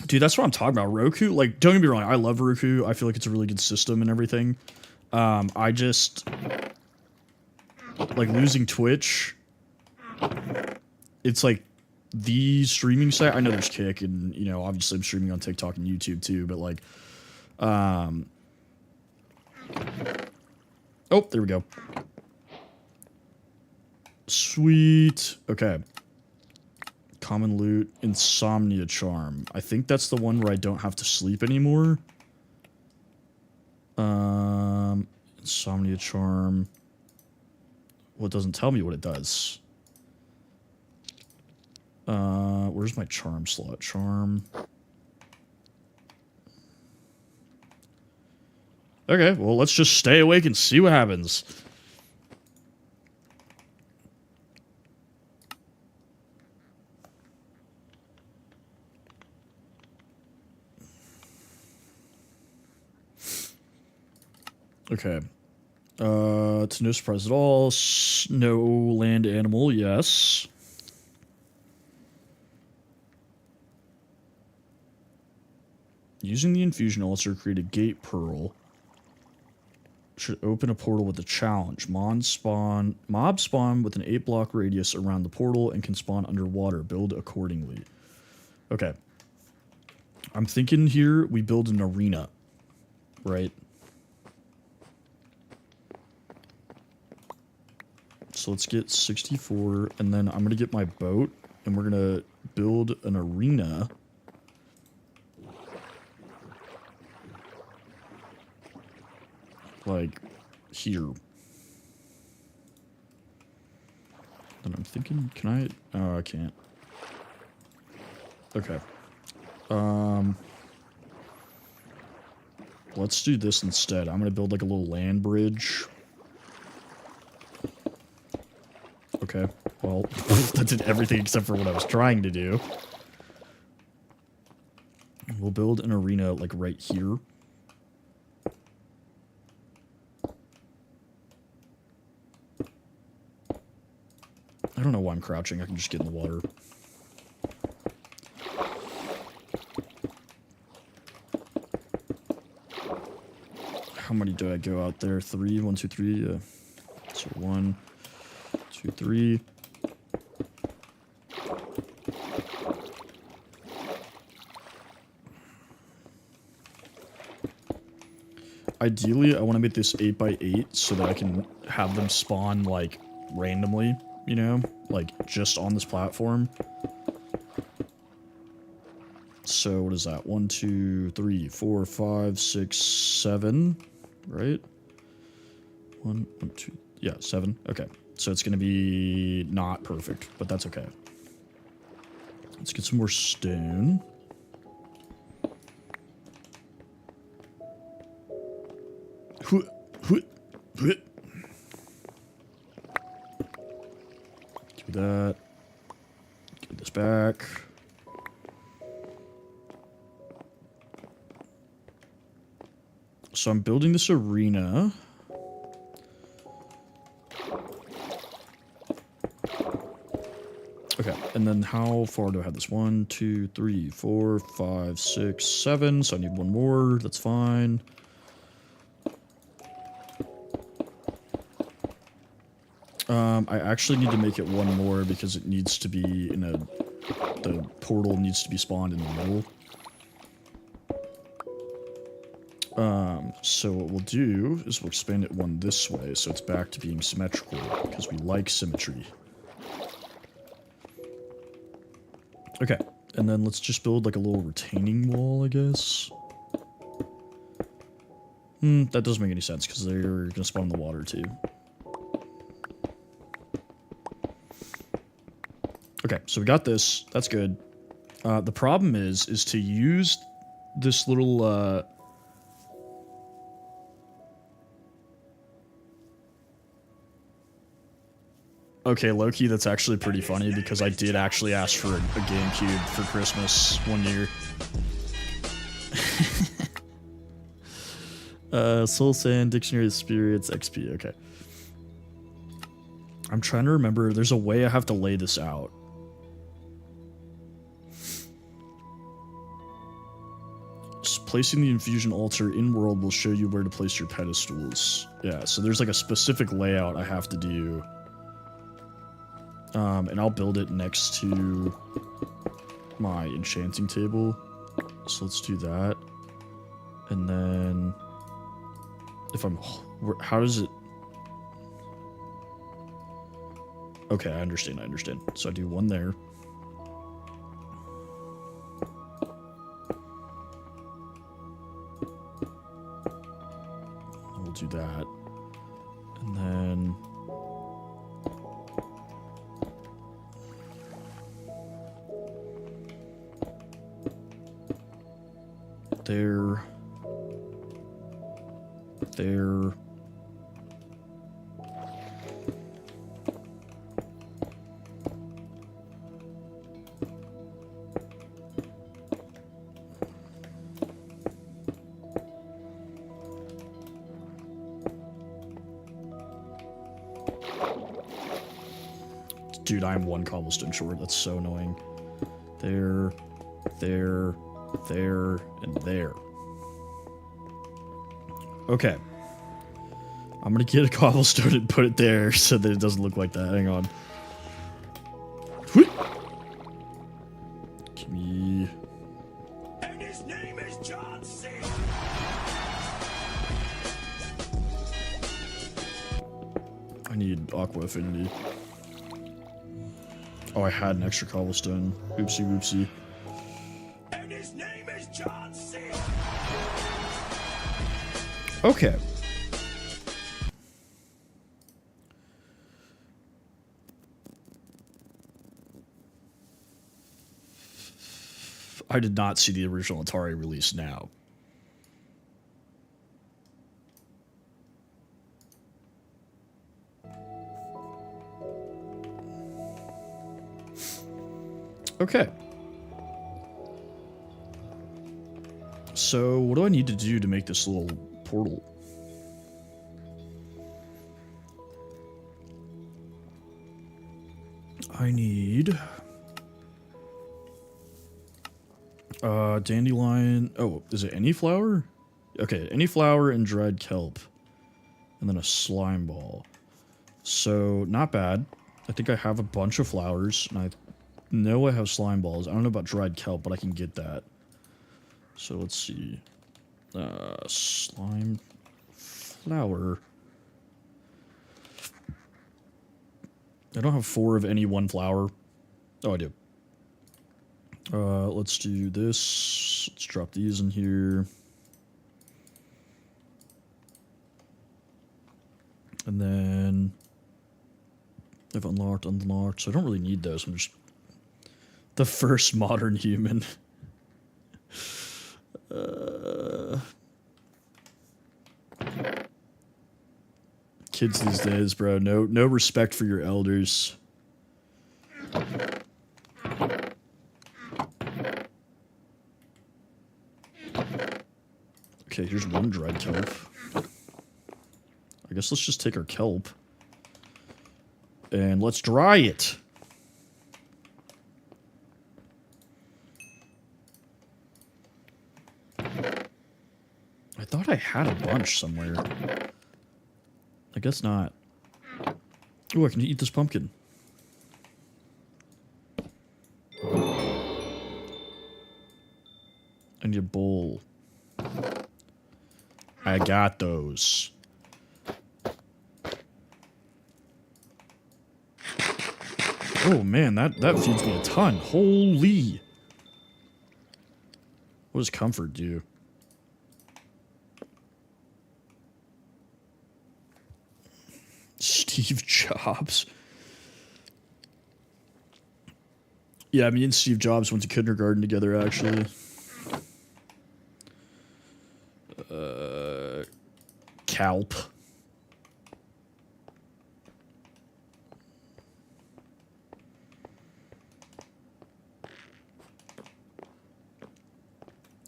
Dude, that's what I'm talking about. Roku, like, don't get me wrong, I love Roku. I feel like it's a really good system and everything. I just, like, losing Twitch, it's like the streaming site. I know there's Kick, and, you know, obviously I'm streaming on TikTok and YouTube too, but, like, oh, there we go. Sweet. Okay. Common loot, insomnia charm. I think that's the one where I don't have to sleep anymore. Insomnia charm. Well, it doesn't tell me what it does. Where's my charm slot? Charm. Okay, well, let's just stay awake and see what happens. Okay. To no surprise at all, snow land animal, yes. Using the infusion elixir, create a gate pearl. Should open a portal with a challenge. Mob spawn with an 8-block radius around the portal and can spawn underwater. Build accordingly. Okay. I'm thinking here we build an arena. Right? So let's get 64, and then I'm going to get my boat, and we're going to build an arena. Like, here. Then I'm thinking, can I? Oh, I can't. Okay. Let's do this instead. I'm going to build like a little land bridge. Okay, well, that did everything except for what I was trying to do. We'll build an arena, like, right here. I don't know why I'm crouching. I can just get in the water. How many do I go out there? 3? 1, 2, 3? Yeah. So 1, 2, 3. Ideally, I want to make this 8x8 so that I can have them spawn, like, randomly, you know? Like, just on this platform. So, what is that? 1, 2, 3, 4, 5, 6, 7, right? 1, 2, yeah, 7. Okay. So it's going to be not perfect, but that's okay. Let's get some more stone. Do that. Get this back. So I'm building this arena. Okay, and then how far do I have this? 1, 2, 3, 4, 5, 6, 7. So I need one more. That's fine. I actually need to make it one more because it needs to be in a... The portal needs to be spawned in the middle. So what we'll do is we'll expand it one this way so it's back to being symmetrical because we like symmetry. Okay, and then let's just build like a little retaining wall, I guess. That doesn't make any sense because they're going to spawn in the water too. Okay, so we got this. That's good. The problem is to use this little, Okay, low-key, that's actually pretty funny because I did actually ask for a GameCube for Christmas one year. Soul Sand, Dictionary of Spirits, XP, okay. I'm trying to remember, there's a way I have to lay this out. Just placing the infusion altar in-world will show you where to place your pedestals. Yeah, so there's like a specific layout I have to do. And I'll build it next to my enchanting table. So let's do that. And then if I'm... How does it... Okay, I understand. So I do one there. We'll do that. And then... There. Dude, I'm one cobblestone short. That's so annoying. There, and there. Okay. I'm gonna get a cobblestone and put it there so that it doesn't look like that. Hang on. Give me... And his name is John C. I need aqua affinity. Oh, I had an extra cobblestone. Oopsie whoopsie. And his name is John C. Okay. I did not see the original Atari release now. Okay. So, what do I need to do to make this little portal? I need... dandelion... Oh, is it any flower? Okay, any flower and dried kelp. And then a slime ball. So, not bad. I think I have a bunch of flowers, and I know I have slime balls. I don't know about dried kelp, but I can get that. So, let's see. Slime flower. I don't have 4 of any one flower. Oh, I do. Let's do this. Let's drop these in here. And then I've unlocked. So I don't really need those. I'm just the first modern human. Kids these days, bro. No respect for your elders. Okay, here's one dried kelp. I guess let's just take our kelp. And let's dry it. I thought I had a bunch somewhere. I guess not. Ooh, I can eat this pumpkin. I need a bowl. I got those. Oh man, that feeds me a ton. Holy. What does comfort do? Steve Jobs. Yeah, me and Steve Jobs went to kindergarten together, actually. Calp.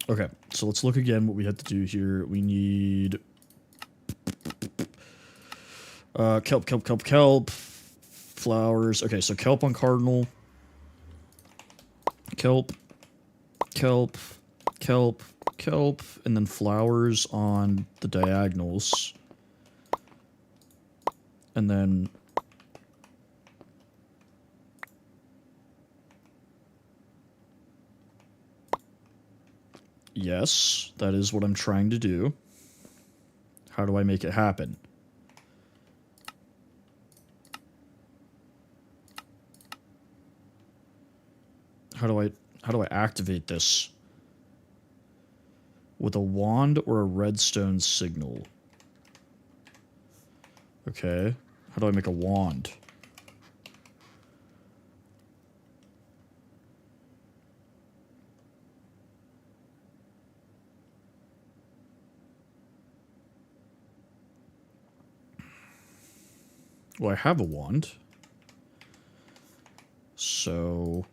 Okay, so let's look again what we have to do here. We need kelp, flowers. Okay, so kelp on cardinal. Kelp, and then flowers on the diagonals. And then yes, that is what I'm trying to do. How do I make it happen? How do I activate this? With a wand or a redstone signal? Okay. How do I make a wand? Well, I have a wand. So...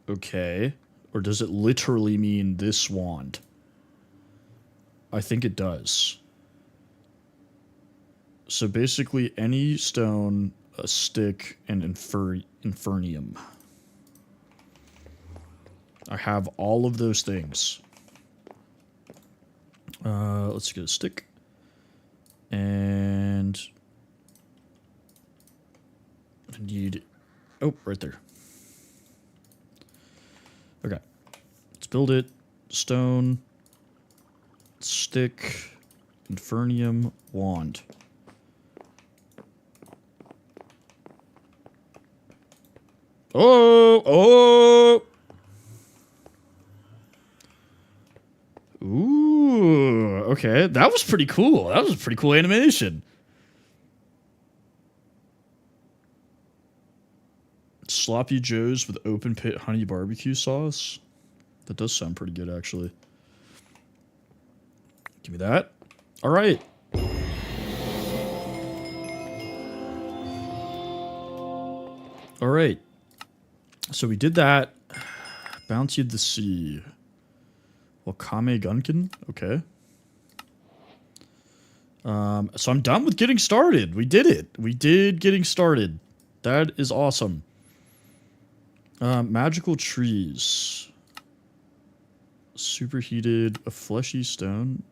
okay. Or does it literally mean this wand? I think it does. So basically any stone, a stick, and infernium. I have all of those things. Let's get a stick. And... I need... oh, right there. Okay. Let's build it. Stone. Stick. Infernium. Wand. Oh! Oh! Ooh, okay. That was pretty cool. That was a pretty cool animation. Sloppy Joes with open pit honey barbecue sauce. That does sound pretty good, actually. Give me that. All right. All right. So we did that. Bounty of the Sea. Wakame Gunkin? Okay. So I'm done with getting started. We did it. We did getting started. That is awesome. Magical trees. Superheated, a fleshy stone.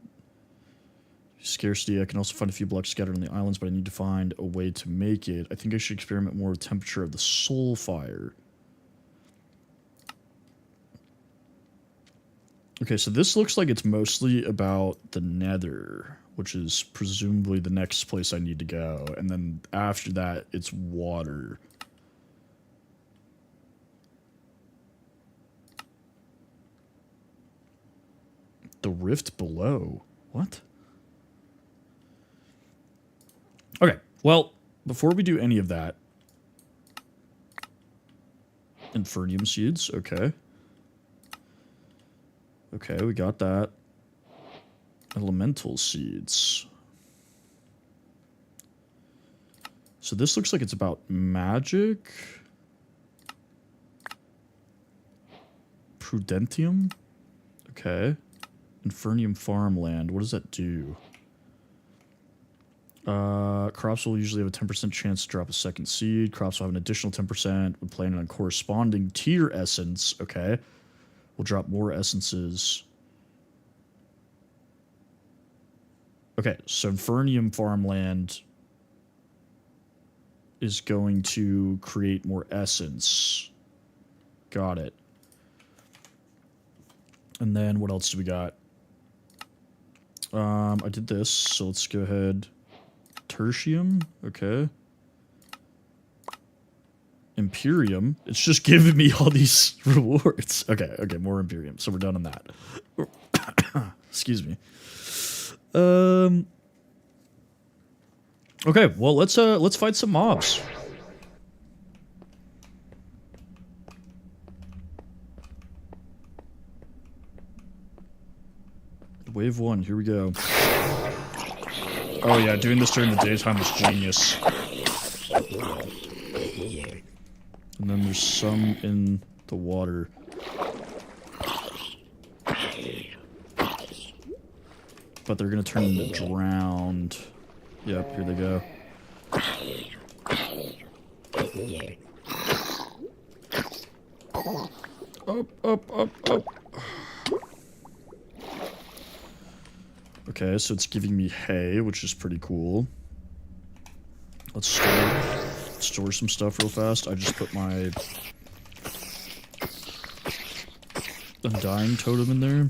Scarcity. I can also find a few blocks scattered on the islands, but I need to find a way to make it. I think I should experiment more with temperature of the soul fire. Okay, so this looks like it's mostly about the nether, which is presumably the next place I need to go. And then after that, it's water. The rift below. What? Okay, well, before we do any of that... Infernium seeds, okay. Okay, we got that. Elemental seeds. So this looks like it's about magic. Prudentium? Okay. Infernium farmland. What does that do? Crops will usually have a 10% chance to drop a second seed. Crops will have an additional 10% when planted on corresponding tier essence. Okay. We'll drop more essences. Okay, so Infernium farmland is going to create more essence. Got it. And then what else do we got? I did this, so let's go ahead. Tertium, okay. Imperium. It's just giving me all these rewards. Okay, more Imperium. So we're done on that. Excuse me. Okay, well let's fight some mobs. Wave 1, here we go. Oh yeah, doing this during the daytime is genius. And then there's some in the water. But they're gonna turn into drowned. Yep, here they go. Up. Okay, so it's giving me hay, which is pretty cool. Let's store some stuff real fast. I just put my Undying totem in there.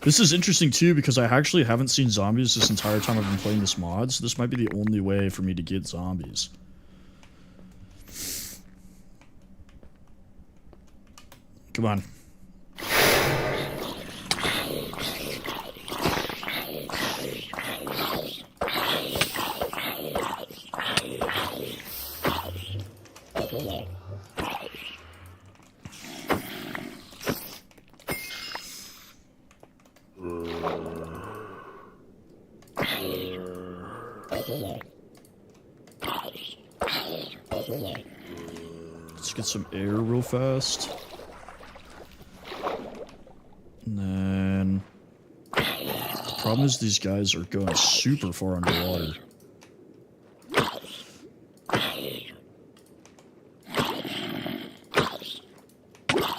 This is interesting too because I actually haven't seen zombies this entire time I've been playing this mod, so this might be the only way for me to get zombies. Come on. Let's get some air real fast. And then... the problem is these guys are going super far underwater.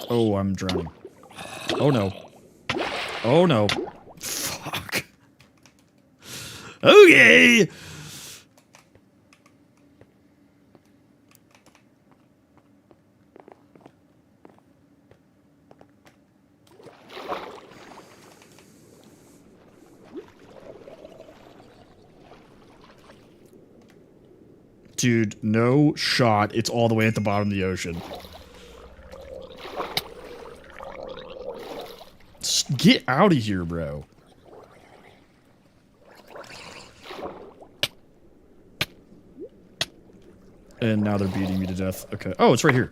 Oh, I'm drowning. Oh no. Oh no. Fuck. Okay! Dude, no shot. It's all the way at the bottom of the ocean. Just get out of here, bro. And now they're beating me to death. Okay. Oh, it's right here.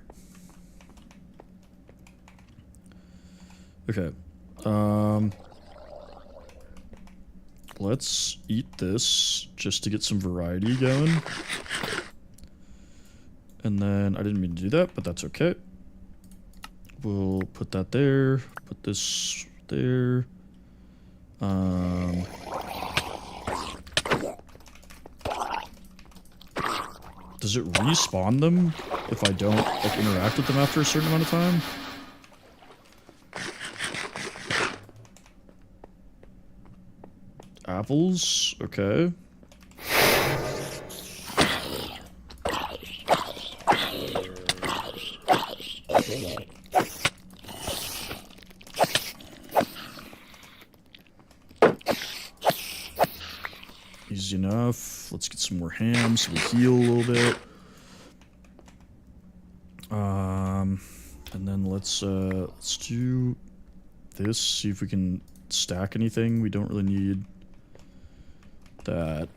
Okay. Let's eat this just to get some variety going. And then, I didn't mean to do that, but that's okay. We'll put that there, put this there. Does it respawn them if I don't like interact with them after a certain amount of time? Apples, okay. Easy enough. Let's get some more ham so we heal a little bit. And then let's do this, see if we can stack anything. We don't really need that.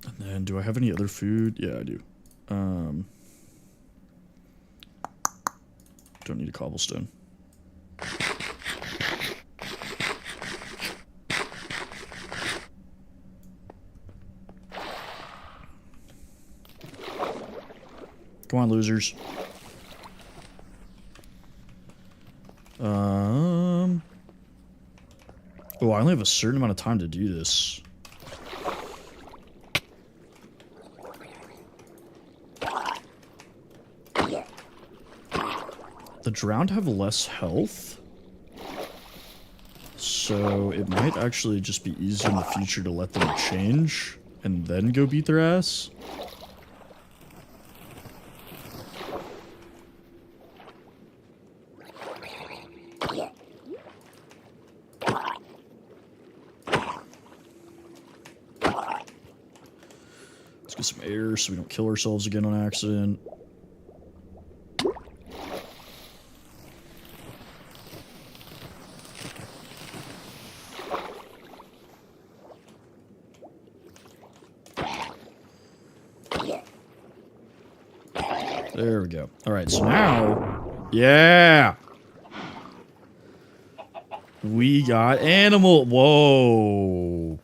And then do I have any other food? Yeah, I do. Don't need a cobblestone. Come on, losers. Oh, I only have a certain amount of time to do this. The drowned have less health, so it might actually just be easier in the future to let them change and then go beat their ass. Let's get some air so we don't kill ourselves again on accident. There we go. All right, so now, yeah, we got animal. Whoa.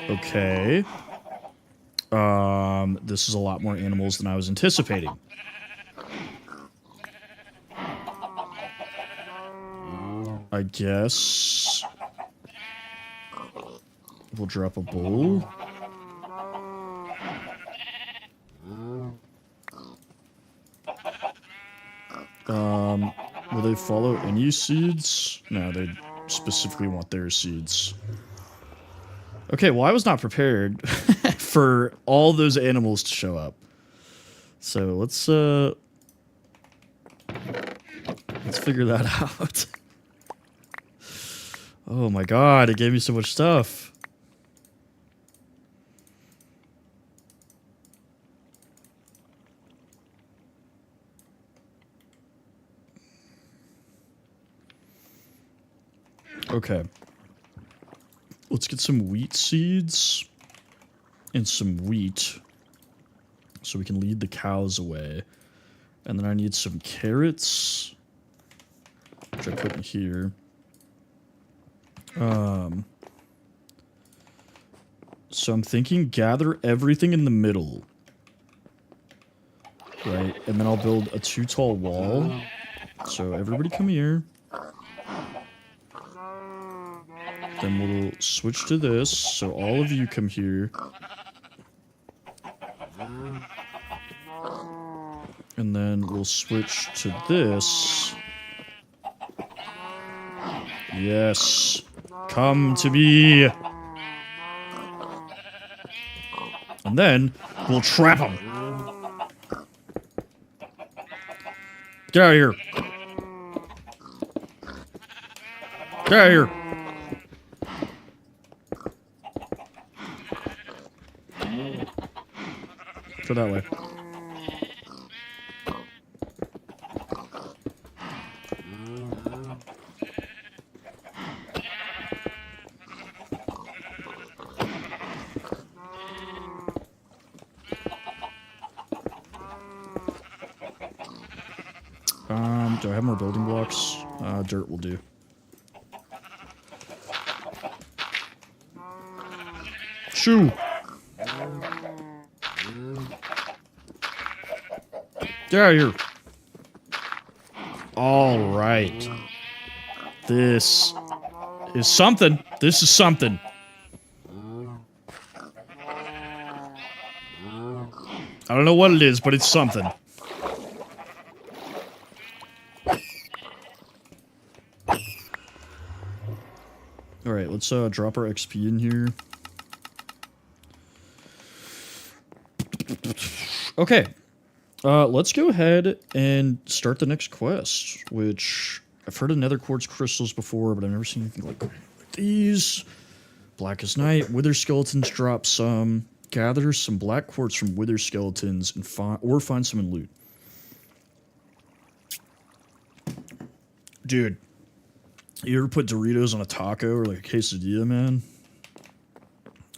Okay. This is a lot more animals than I was anticipating. I guess we'll drop a bull. Will they follow any seeds? No, they specifically want their seeds. Okay, well, I was not prepared for all those animals to show up. So let's figure that out. Oh my god, it gave me so much stuff. Okay. Let's get some wheat seeds and some wheat so we can lead the cows away. And then I need some carrots, which I put in here. So I'm thinking gather everything in the middle. Right? And then I'll build a 2 tall wall. So everybody come here. Then we'll switch to this, so all of you come here. And then we'll switch to this. Yes. Come to me. And then we'll trap them. Get out of here. Get out of here. Go that way. Do I have more building blocks? Dirt will do. Shoo! Get out of here. All right. This is something. This is something. I don't know what it is, but it's something. All right, let's drop our XP in here. Okay. Let's go ahead and start the next quest, which I've heard of nether quartz crystals before, but I've never seen anything like these. Blackest Night, wither skeletons drop some. Gather some black quartz from wither skeletons and find some in loot. Dude, you ever put Doritos on a taco or like a quesadilla, man?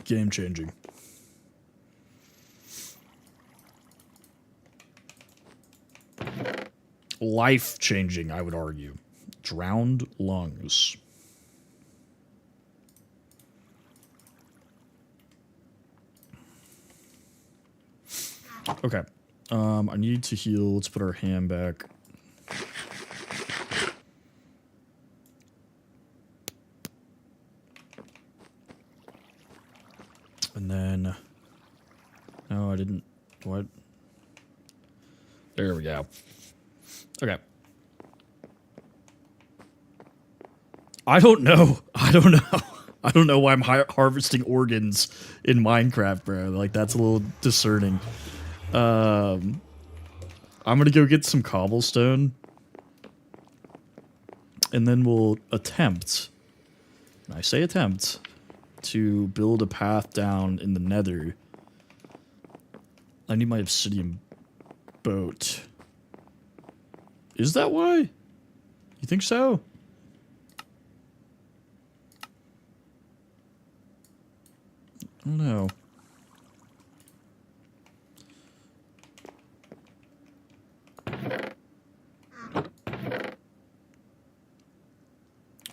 Game changing. Life-changing, I would argue. Drowned lungs. Okay. I need to heal. Let's put our hand back. And then... No, I didn't... What? There we go. Okay. I don't know. I don't know. I don't know why I'm harvesting organs in Minecraft, bro. Like, that's a little discerning. I'm gonna go get some cobblestone. And then we'll attempt, and I say attempt, to build a path down in the nether. I need my obsidian boat. Is that why? You think so? I don't know.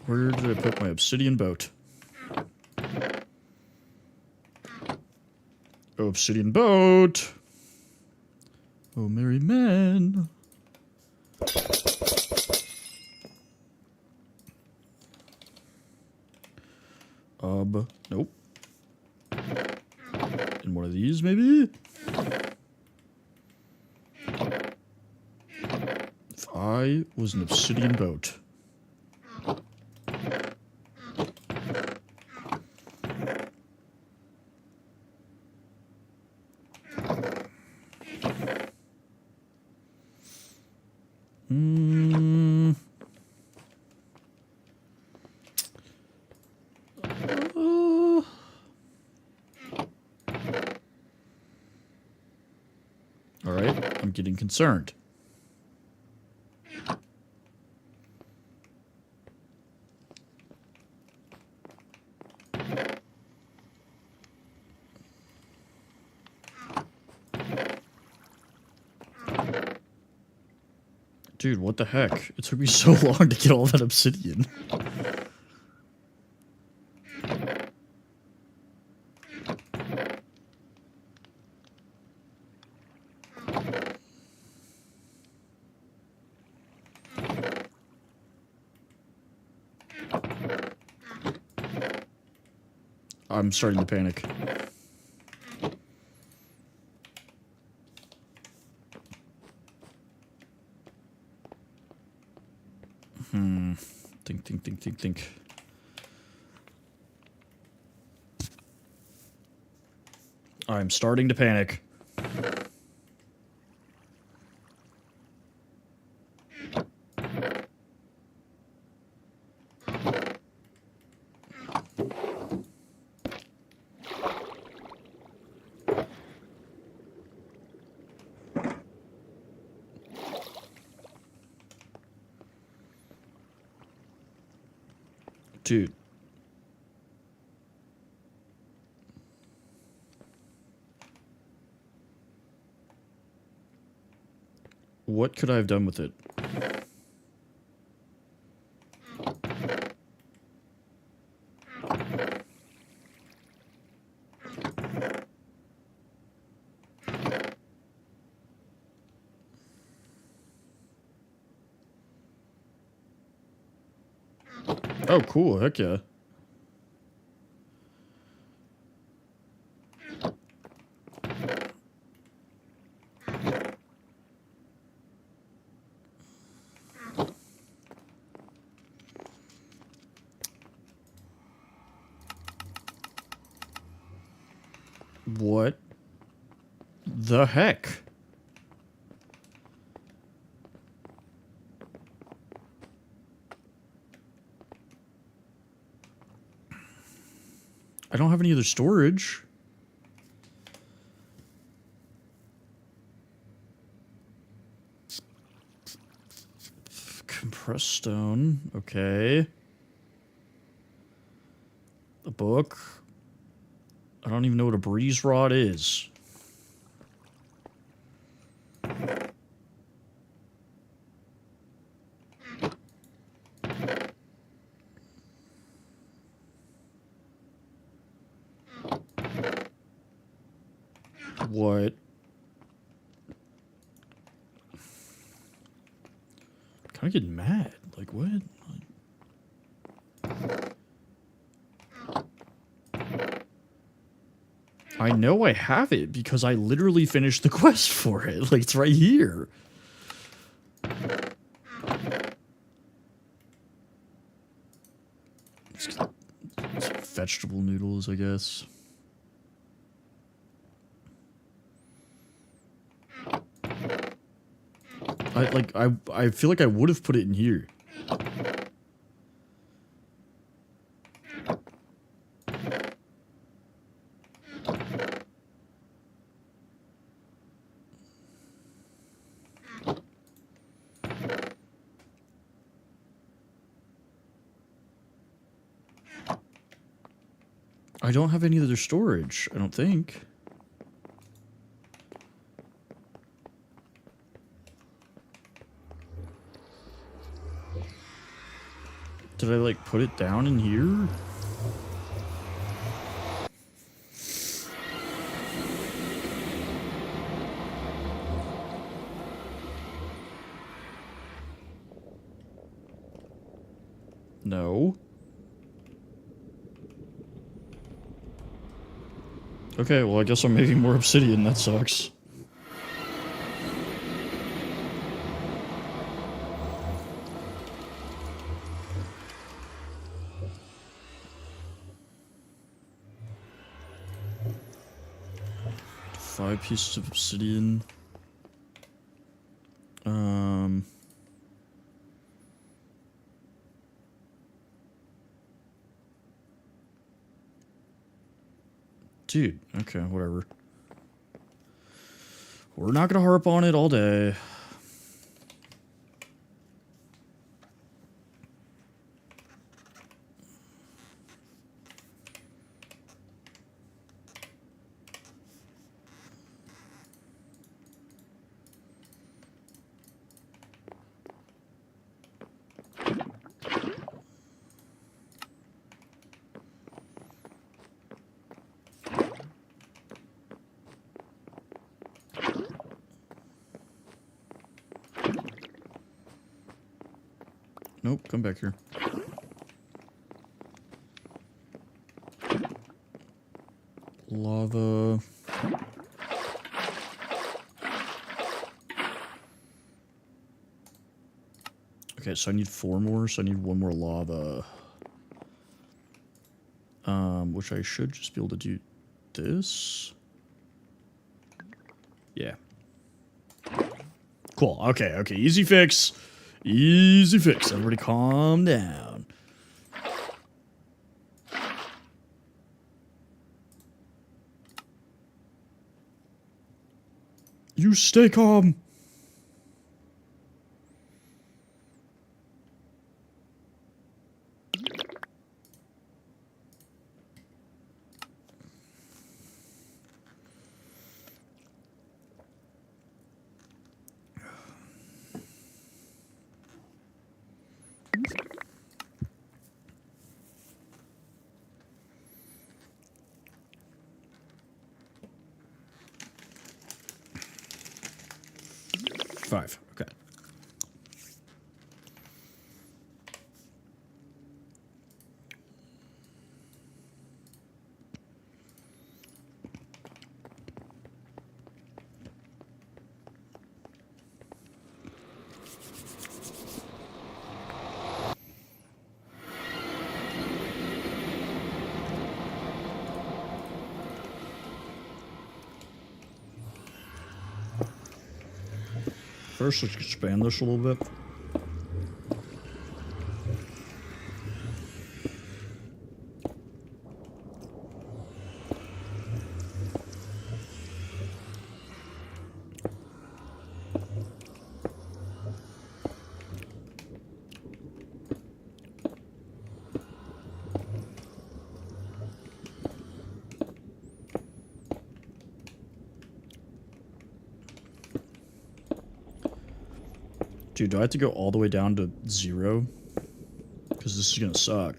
Where did I put my obsidian boat? Oh, obsidian boat! Oh, merry men! Nope. In one of these, maybe? If I was an obsidian boat. Alright, I'm getting concerned. Dude, what the heck? It took me so long to get all that obsidian. I'm starting to panic. Think. I'm starting to panic. Dude. What could I have done with it? Oh, cool. Heck yeah. What the heck? I don't have any other storage. Compressed stone. Okay. A book. I don't even know what a breeze rod is. What? I'm kind of getting mad. Like, what? I know I have it because I literally finished the quest for it. Like, it's right here. It's vegetable noodles, I guess. I feel like I would have put it in here. I don't have any other storage, I don't think. Did I, like, put it down in here? No. Okay, well, I guess I'm making more obsidian. That sucks. Five pieces of obsidian. Dude, okay, whatever. We're not gonna harp on it all day. Nope, come back here. Lava. Okay, so I need 4 more, so I need 1 more lava. Which I should just be able to do this. Yeah. Cool, okay, easy fix. Easy fix. Everybody calm down. You stay calm. Five. Okay. First, let's expand this a little bit. Dude, do I have to go all the way down to 0? Because this is gonna suck.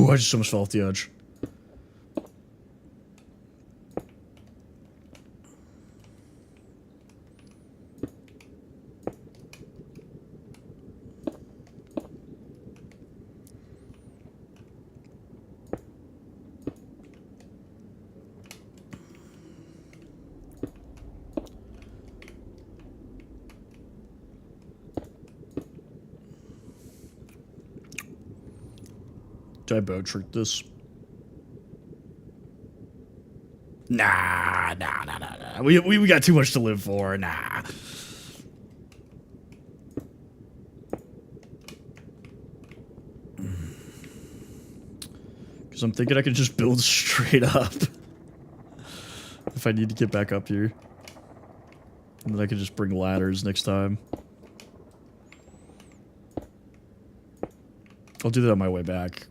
Ooh, I just almost fell off the edge. Did I boat trick this? Nah. We got too much to live for. Nah. Because I'm thinking I could just build straight up. If I need to get back up here. And then I could just bring ladders next time. I'll do that on my way back.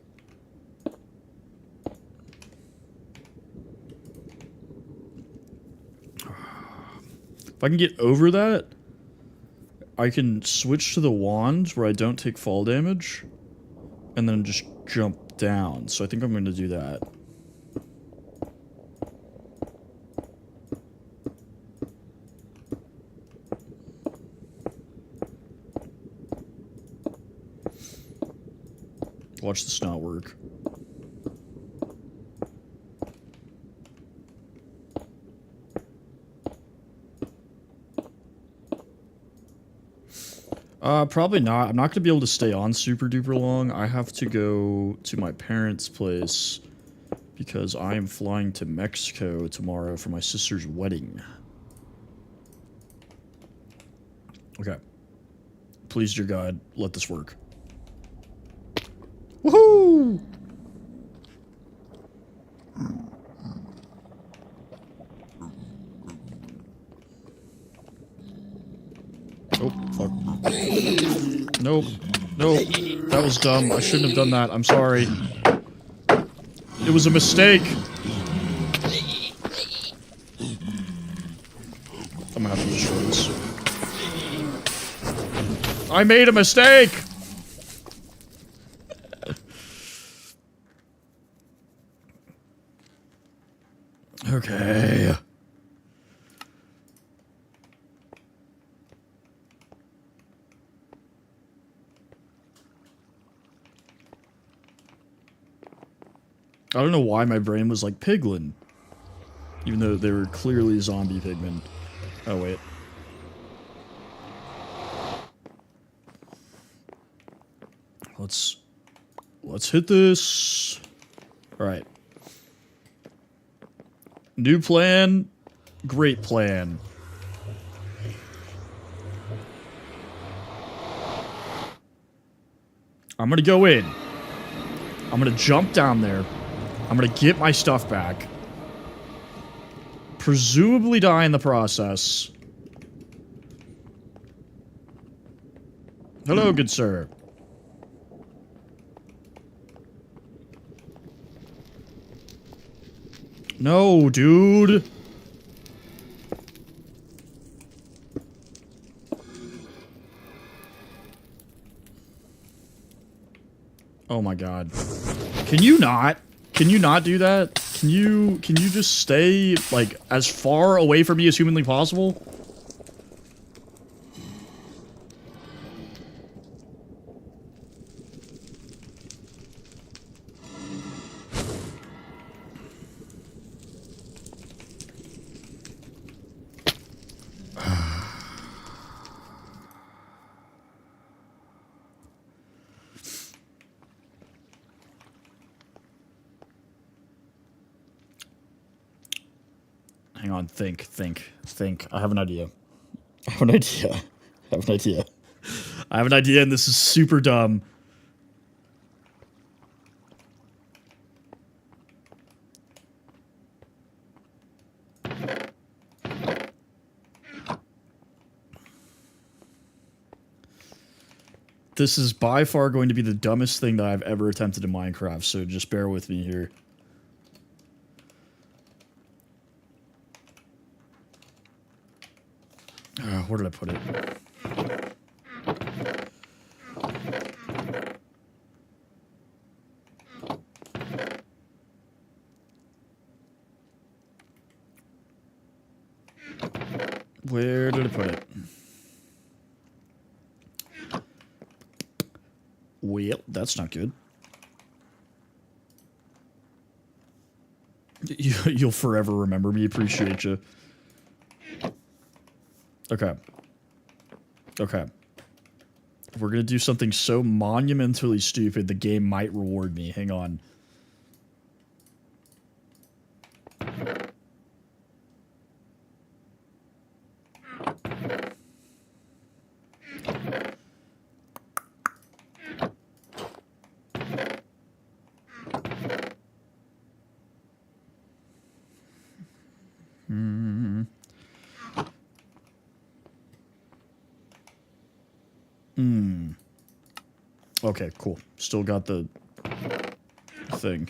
If I can get over that, I can switch to the wand where I don't take fall damage, and then just jump down. So I think I'm going to do that. Watch this not work. Probably not. I'm not going to be able to stay on super duper long. I have to go to my parents' place because I am flying to Mexico tomorrow for my sister's wedding. Okay. Please, dear God, let this work. Woohoo! Oh, fuck. Nope. Nope. That was dumb. I shouldn't have done that. I'm sorry. It was a mistake. I'm gonna have to destroy this. I made a mistake! Okay. I don't know why my brain was like piglin. Even though they were clearly zombie pigmen. Oh, wait. Let's hit this. Alright. New plan. Great plan. I'm gonna go in. I'm gonna jump down there. I'm gonna get my stuff back. Presumably die in the process. Hello, good sir. No, dude. Oh my god. Can you not? Can you not do that? Can you just stay, like, as far away from me as humanly possible? Hang on, think. I have an idea. I have an idea, and this is super dumb. This is by far going to be the dumbest thing that I've ever attempted in Minecraft, so just bear with me here. Where did I put it? Where did I put it? Well, that's not good. You'll forever remember me. Appreciate you. Okay. Okay. We're gonna do something so monumentally stupid the game might reward me. Hang on. Okay, cool. Still got the thing.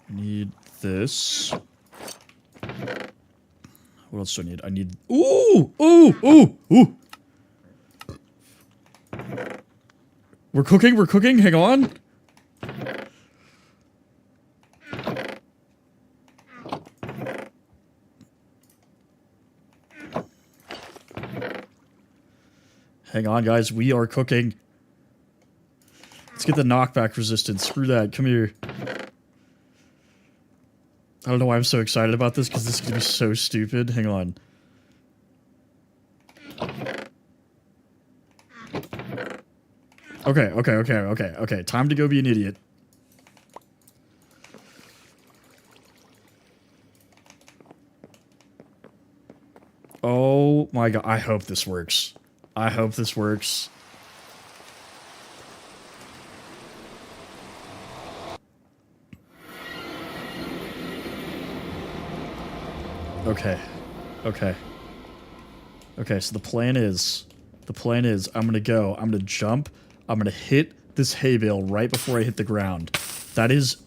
Need this. What else do I need? I need... Ooh! Ooh! Ooh! Ooh! We're cooking, we're cooking, hang on. Hang on, guys, we are cooking. Let's get the knockback resistance. Screw that, come here. I don't know why I'm so excited about this, because this is going to be so stupid. Hang on. Okay. Time to go be an idiot. Oh my god, I hope this works. I hope this works. Okay. Okay, so the plan is I'm gonna go, I'm gonna jump, I'm gonna hit this hay bale right before I hit the ground. That is,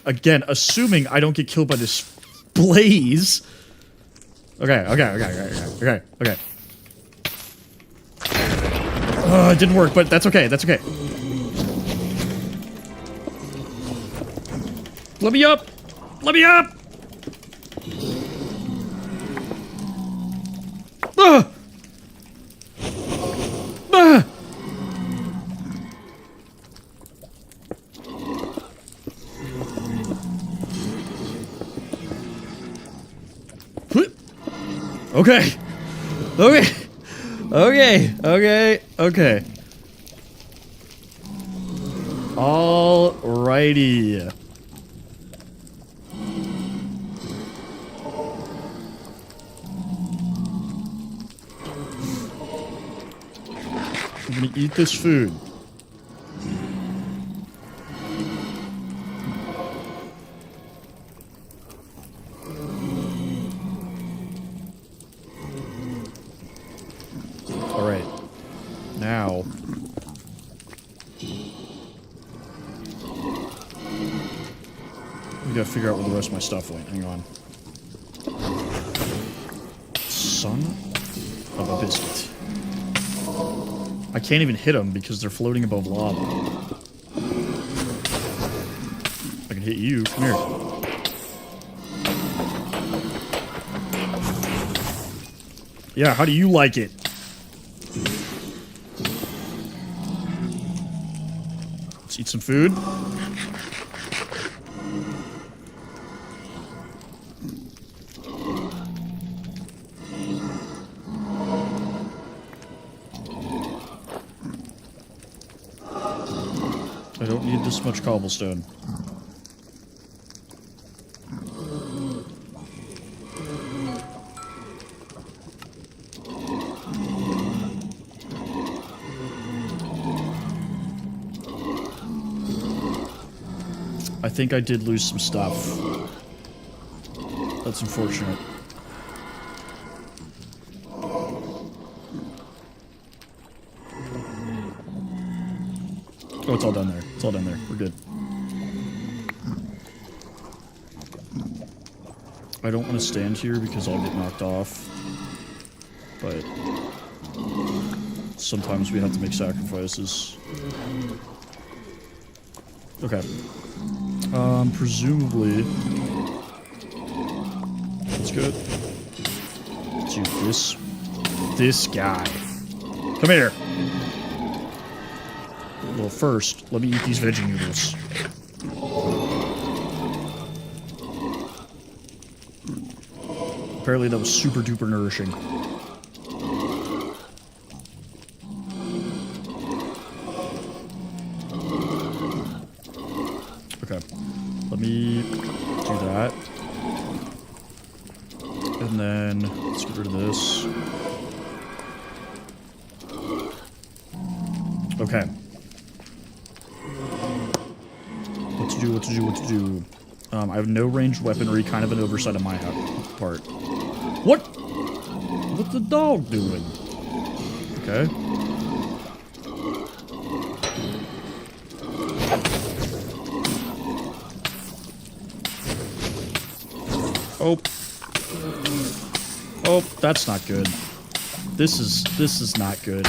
again, assuming I don't get killed by this blaze. Okay. It didn't work, but that's okay, that's okay. Let me up! Let me up! Ah! Ah! Okay. Okay. Alrighty. I'm gonna eat this food. Alright. Now. We gotta figure out where the rest of my stuff went. Hang on. Son of a biscuit. I can't even hit them because they're floating above lava. I can hit you. Come here. Yeah, how do you like it? Let's eat some food. I don't need this much cobblestone. I think I did lose some stuff. That's unfortunate. Oh, it's all down there. It's all down there. We're good. I don't want to stand here because I'll get knocked off. But sometimes we have to make sacrifices. Okay. Presumably... That's good. Dude, this guy. Come here. Well, first, let me eat these veggie noodles. Apparently that was super duper nourishing. Okay. Let me do that. And then let's get rid of this. Okay. What to do? I have no ranged weaponry, kind of an oversight on my part. What? What's the dog doing? Okay. Oh. Oh, that's not good. This is not good.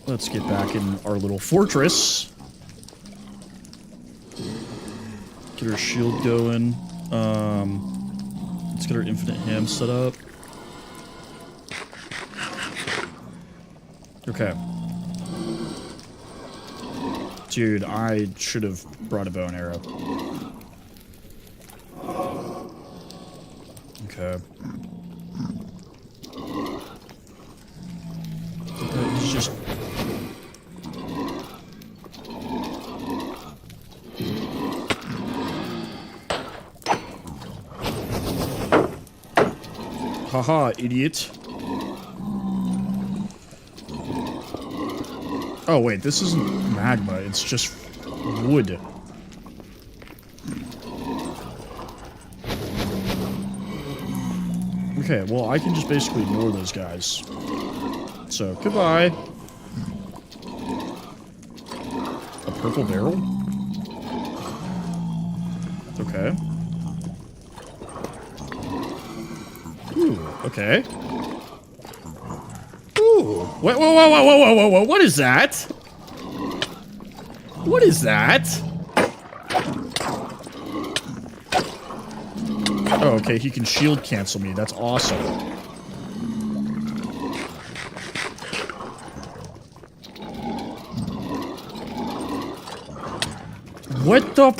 Let's get back in our little fortress. Get our shield going. Let's get our infinite ham set up. Okay. Dude, I should have brought a bow and arrow. Okay. It's just... Haha, idiot. Oh, wait, this isn't magma, it's just wood. Okay, well, I can just basically ignore those guys. So, goodbye. A purple barrel? Okay. Ooh, okay. Ooh. Wait, whoa, what is that? What is that? Oh, okay, he can shield cancel me. That's awesome. What the...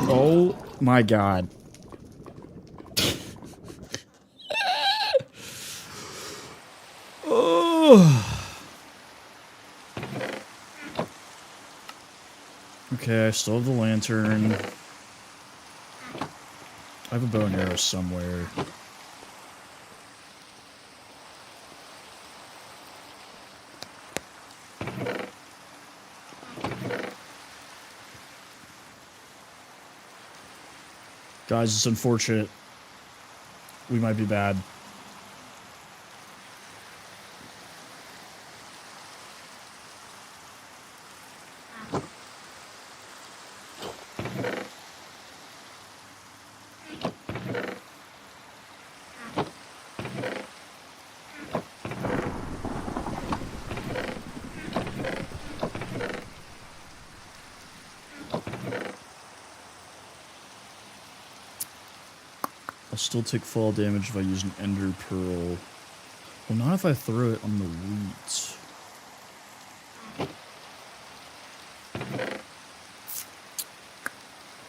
Oh my god. Oh. Okay, I still have the lantern. I have a bow and arrow somewhere. Guys, it's unfortunate. We might be bad. I'll still take fall damage if I use an ender pearl. Well, not if I throw it on the wheat.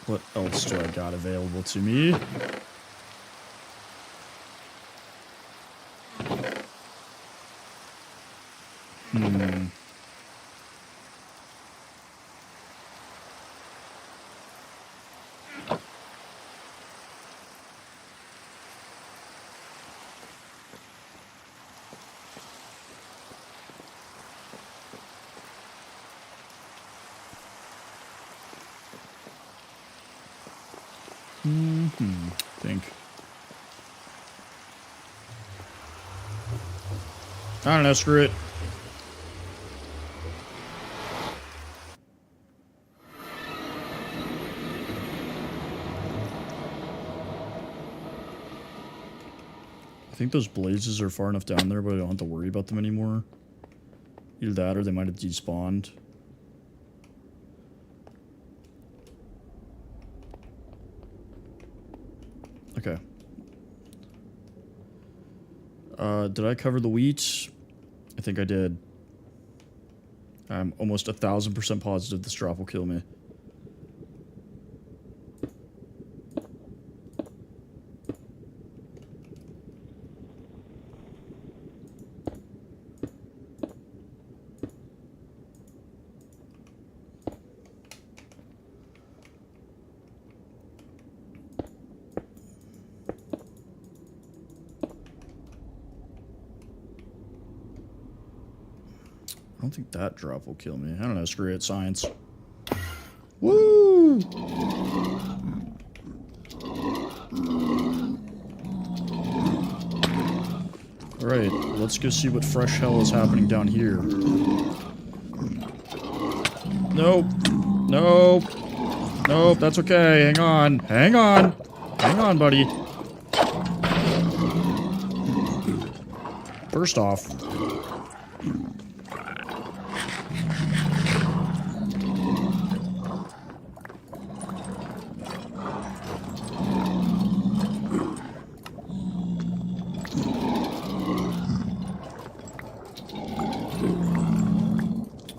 What else do I got available to me? Think. I don't know, screw it. I think those blazes are far enough down there, but I don't have to worry about them anymore. Either that or they might have despawned. Okay. Did I cover the wheat? I think I did. I'm almost 1,000% positive this drop will kill me. I don't think that drop will kill me. I don't know. Screw it. Science. Woo! Alright, let's go see what fresh hell is happening down here. Nope. Nope. Nope, that's okay. Hang on. Hang on. Hang on, buddy. First off,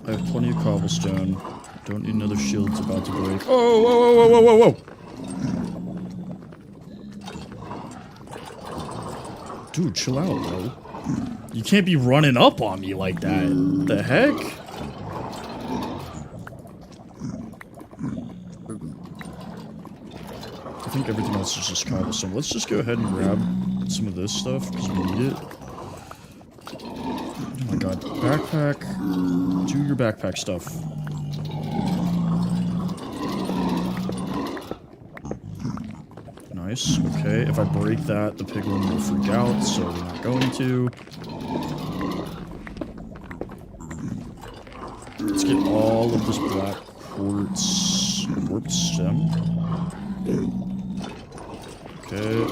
I have plenty of cobblestone. Don't need another shield. It's about to break. Oh, whoa, whoa, whoa, whoa, whoa, whoa! Dude, chill out, bro. You can't be running up on me like that. The heck? I think everything else is just cobblestone. Let's just go ahead and grab some of this stuff, because we need it. Oh my god. Backpack. Do your backpack stuff. Nice. Okay, if I break that, the piglin will freak out, so we're not going to. Let's get all of this black quartz stem. Okay.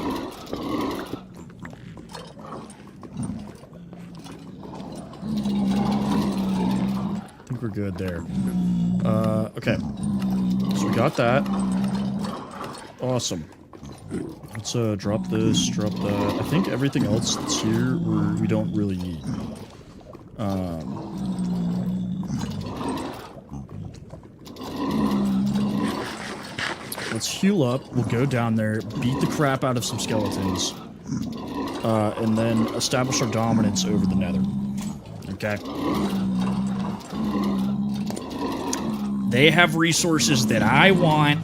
I think we're good there. Okay. So we got that. Awesome. Let's drop this, drop that. I think everything else that's here we don't really need. Let's heal up. We'll go down there, beat the crap out of some skeletons, and then establish our dominance over the nether. Okay? They have resources that I want.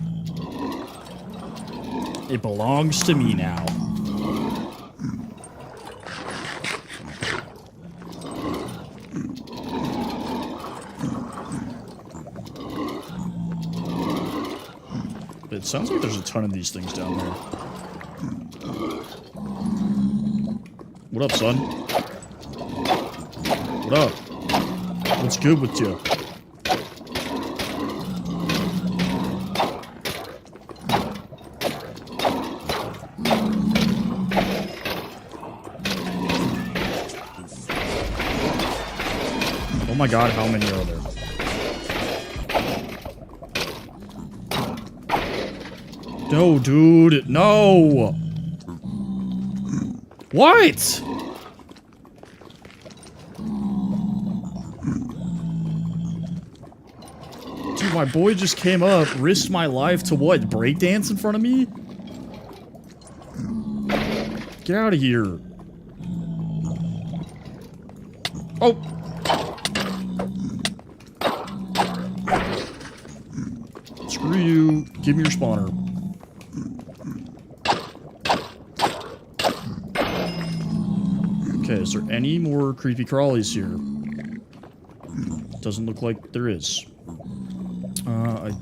It belongs to me now. It sounds like there's a ton of these things down there. What up, son? What up? What's good with you? Oh my god, how many are there? No, dude, no! What? Dude, my boy just came up, risked my life to what? Breakdance in front of me? Get out of here. Oh! Screw you. Give me your spawner. Okay, is there any more creepy crawlies here? Doesn't look like there is.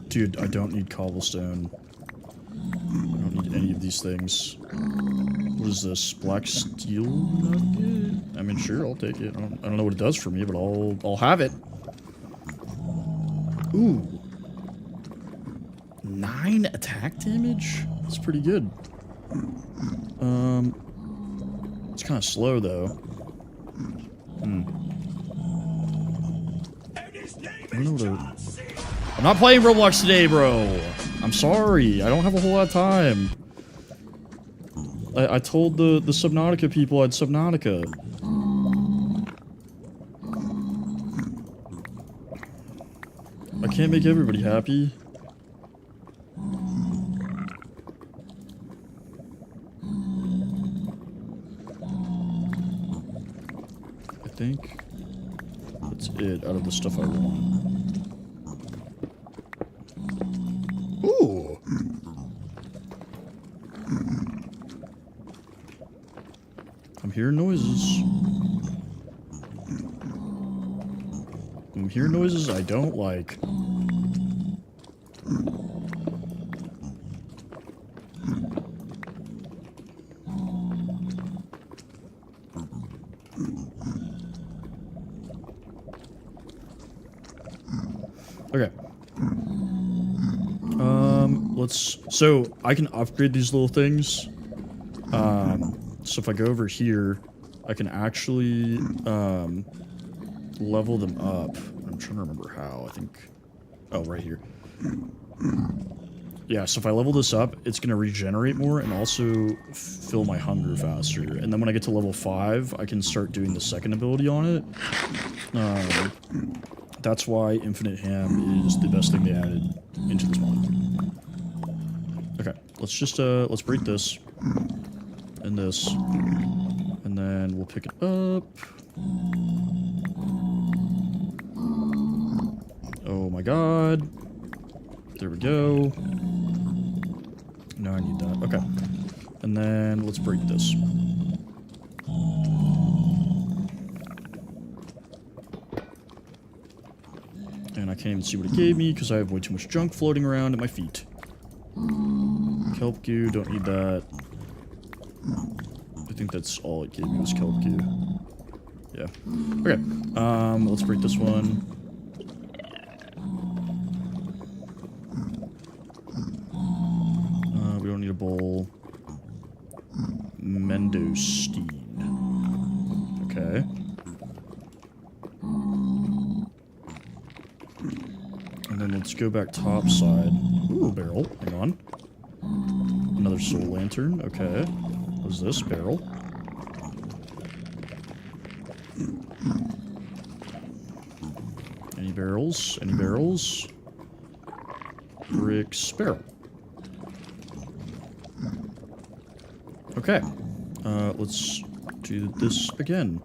Dude, I don't need cobblestone. I don't need any of these things. What is this? Black steel nugget? I mean, sure, I'll take it. I don't know what it does for me, but I'll have it. Ooh. 9 attack damage? That's pretty good. It's kind of slow, though. don't know is what John C. I'm not playing Roblox today, bro. I'm sorry. I don't have a whole lot of time. I told the Subnautica people I'd Subnautica. I can't make everybody happy. I think that's it out of the stuff I want. Ooh. I'm hearing noises. I'm hearing noises I don't like. Okay. So I can upgrade these little things. So if I go over here, I can actually, level them up. I'm trying to remember how, I think, oh, right here. Yeah, so if I level this up, it's going to regenerate more and also fill my hunger faster. And then when I get to level 5, I can start doing the second ability on it. That's why Infinite Ham is the best thing they added into this mod. Okay, let's just, let's break this. And this. And then we'll pick it up. Oh my god. There we go. No, I need that. Okay. And then let's break this. And I can't even see what it gave me because I have way too much junk floating around at my feet. Kelp goo, don't need that. I think that's all it gave me was kelp goo. Yeah. Okay. Let's break this one. We don't need a bowl. Mendostine. Okay. And then let's go back top side. Ooh, barrel. Hang on. Another soul lantern. Okay. What is this? Barrel. Any barrels? Any barrels? Bricks. Barrel. Okay. Let's do this again.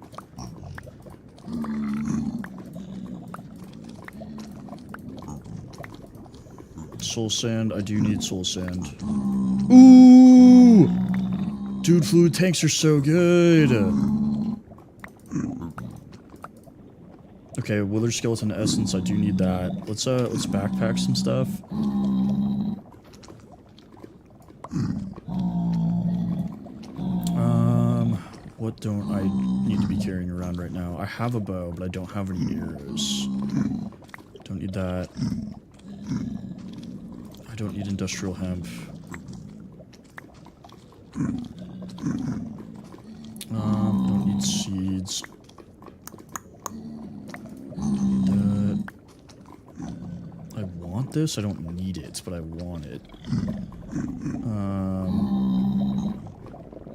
Soul sand. I do need soul sand. Ooh! Dude, fluid tanks are so good. Okay, wither skeleton essence. I do need that. Let's backpack some stuff. What don't I need to be carrying around right now? I have a bow, but I don't have any arrows. Don't need that. I don't need industrial hemp. Don't need seeds. Need that. I want this. I don't need it, but I want it.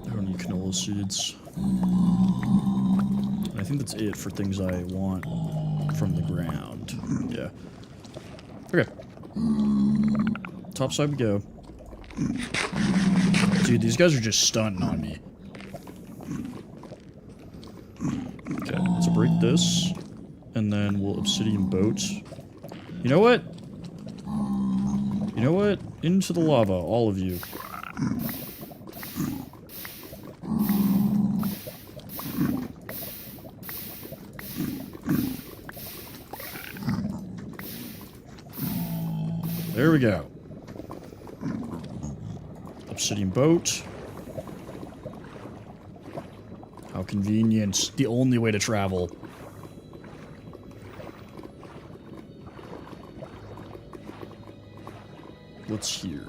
I don't need canola seeds. I think that's it for things I want from the ground. Yeah. Okay. Top side we go. Dude, these guys are just stunting on me. Okay, let's break this. And then we'll obsidian boat. You know what? You know what? Into the lava, all of you. There we go. Obsidian boat. How convenient. The only way to travel. What's here?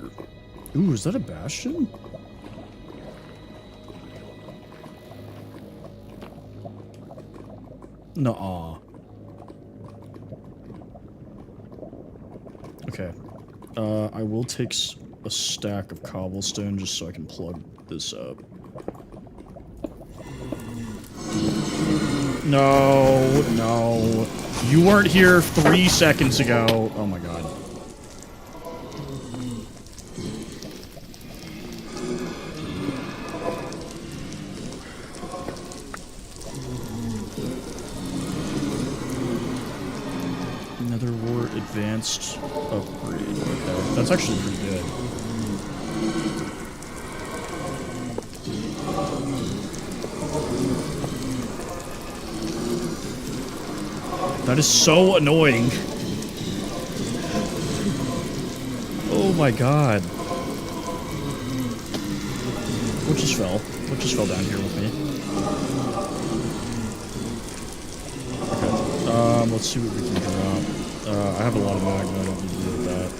Ooh, is that a bastion? Nuh-uh. I will take a stack of cobblestone just so I can plug this up. No, no. You weren't here 3 seconds ago. Oh my god. Another war advanced upgrade. Okay, that's actually pretty good. That is so annoying. Oh my god. What just fell? What just fell down here with me? Okay. Let's see what we can drop. I have a lot of magma. I don't need to deal with that.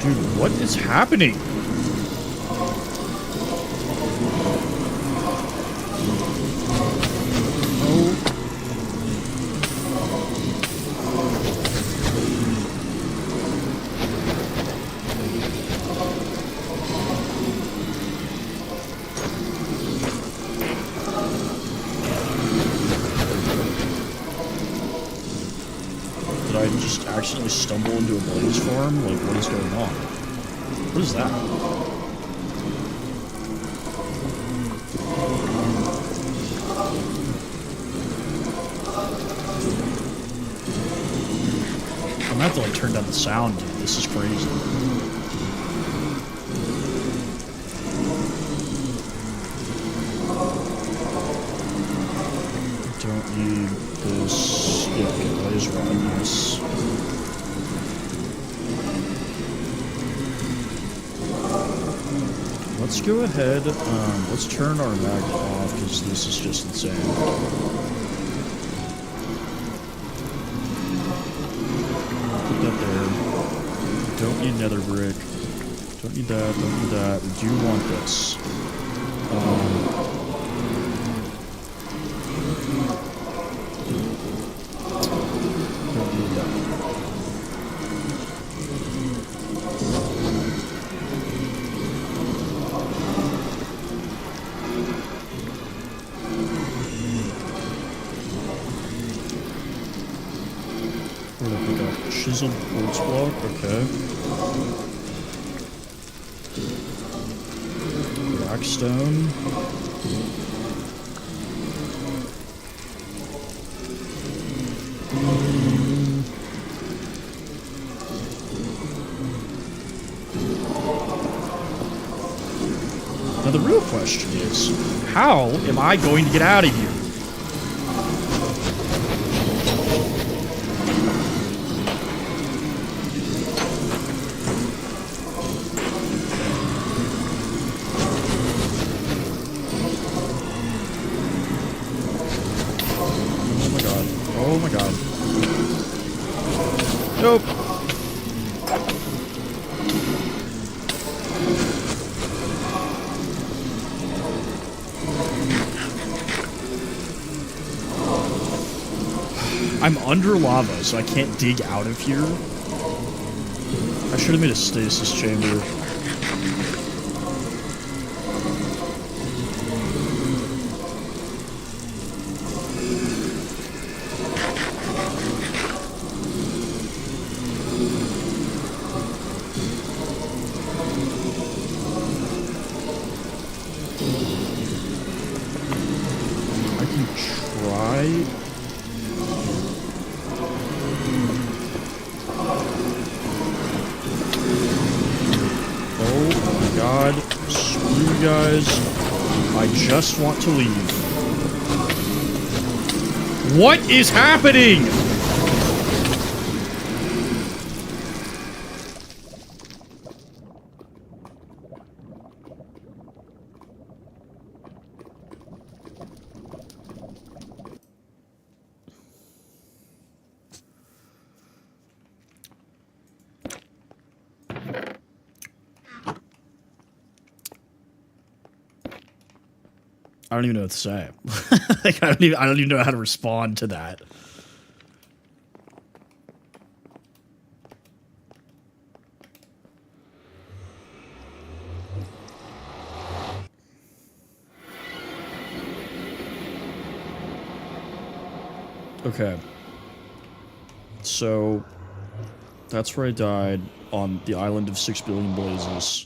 Dude, what is happening? Did I just accidentally stumble into a blaze farm? Like, what is going on? What is that? I'm gonna have to, like, turn down the sound, dude. This is crazy. Don't need this. Yeah, okay, blaze rod, nice. Let's go ahead, let's turn our magnet off, because this is just insane. Put that there. Don't need nether brick. Don't need that, don't need that. We do want this. Don't need that. Where did I pick up? Chiseled quartz block, okay. Blackstone. Now the real question is, how am I going to get out of here? Oh my god. Oh my god. Nope. I'm under lava, so I can't dig out of here. I should have made a stasis chamber. I can try. God, screw you guys. I just want to leave. What is happening? I don't even know what to say. Like, I don't even know how to respond to that. Okay. So, that's where I died, on the island of 6 billion blazes.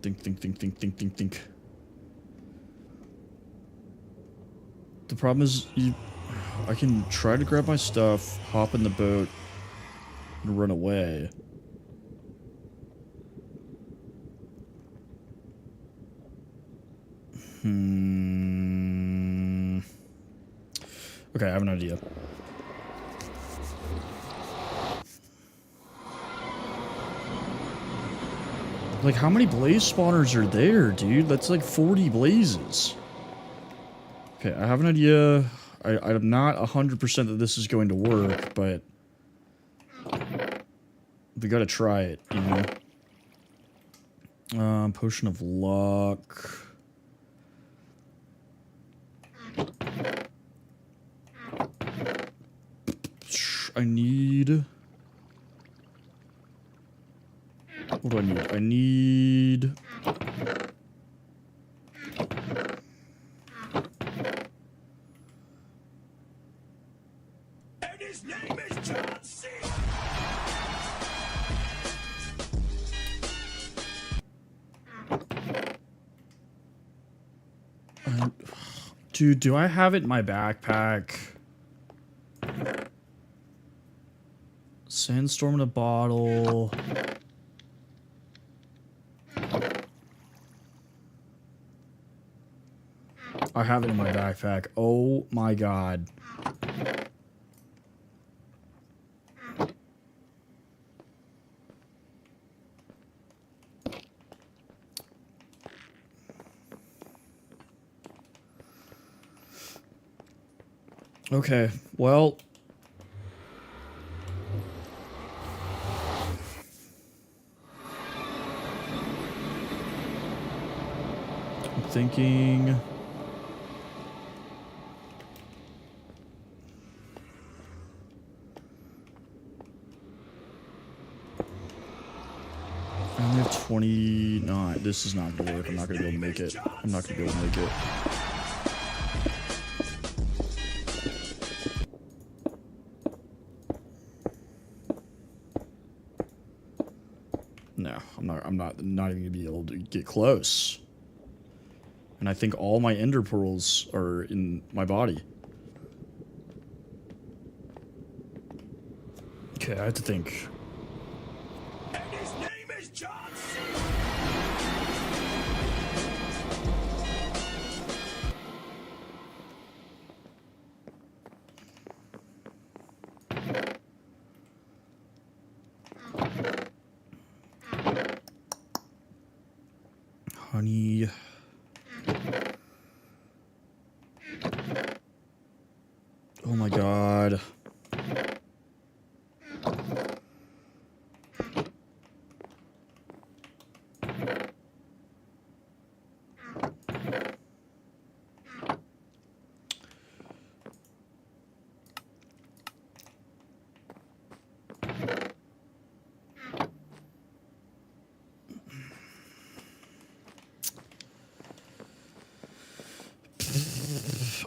Think. The problem is, I can try to grab my stuff, hop in the boat, and run away. Okay, I have an idea. Like, how many blaze spawners are there, dude? That's like 40 blazes. Okay, I have an idea. I'm not 100% that this is going to work, but we gotta try it, you know? Potion of luck. I need... What do I need? I need... And his name is John C. Dude, do I have it in my backpack? Sandstorm in a bottle. I have it in my backpack. Oh my god. Okay, well... I'm thinking... I only have 29. This is not gonna work. I'm not gonna be able to make it. I'm not gonna be able to make it. No, I'm not even gonna be able to get close. And I think all my ender pearls are in my body. Okay, I have to think. And his name is John C. Honey. Oh my god.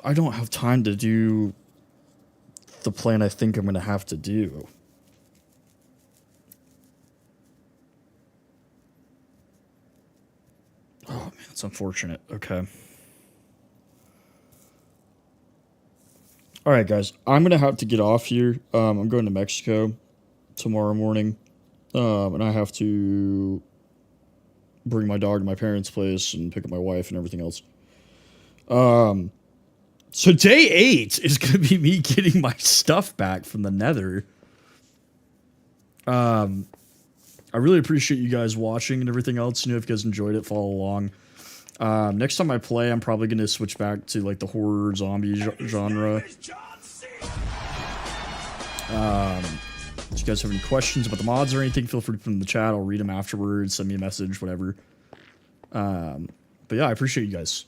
I don't have time to do the plan I think I'm going to have to do. Oh, man, that's unfortunate. Okay. All right, guys. I'm going to have to get off here. I'm going to Mexico tomorrow morning. And I have to bring my dog to my parents' place and pick up my wife and everything else. So day 8 is going to be me getting my stuff back from the Nether. I really appreciate you guys watching and everything else. You know, if you guys enjoyed it, follow along. Next time I play, I'm probably going to switch back to like the horror zombie genre. If you guys have any questions about the mods or anything, feel free to put them in the chat. I'll read them afterwards. Send me a message, whatever. But yeah, I appreciate you guys.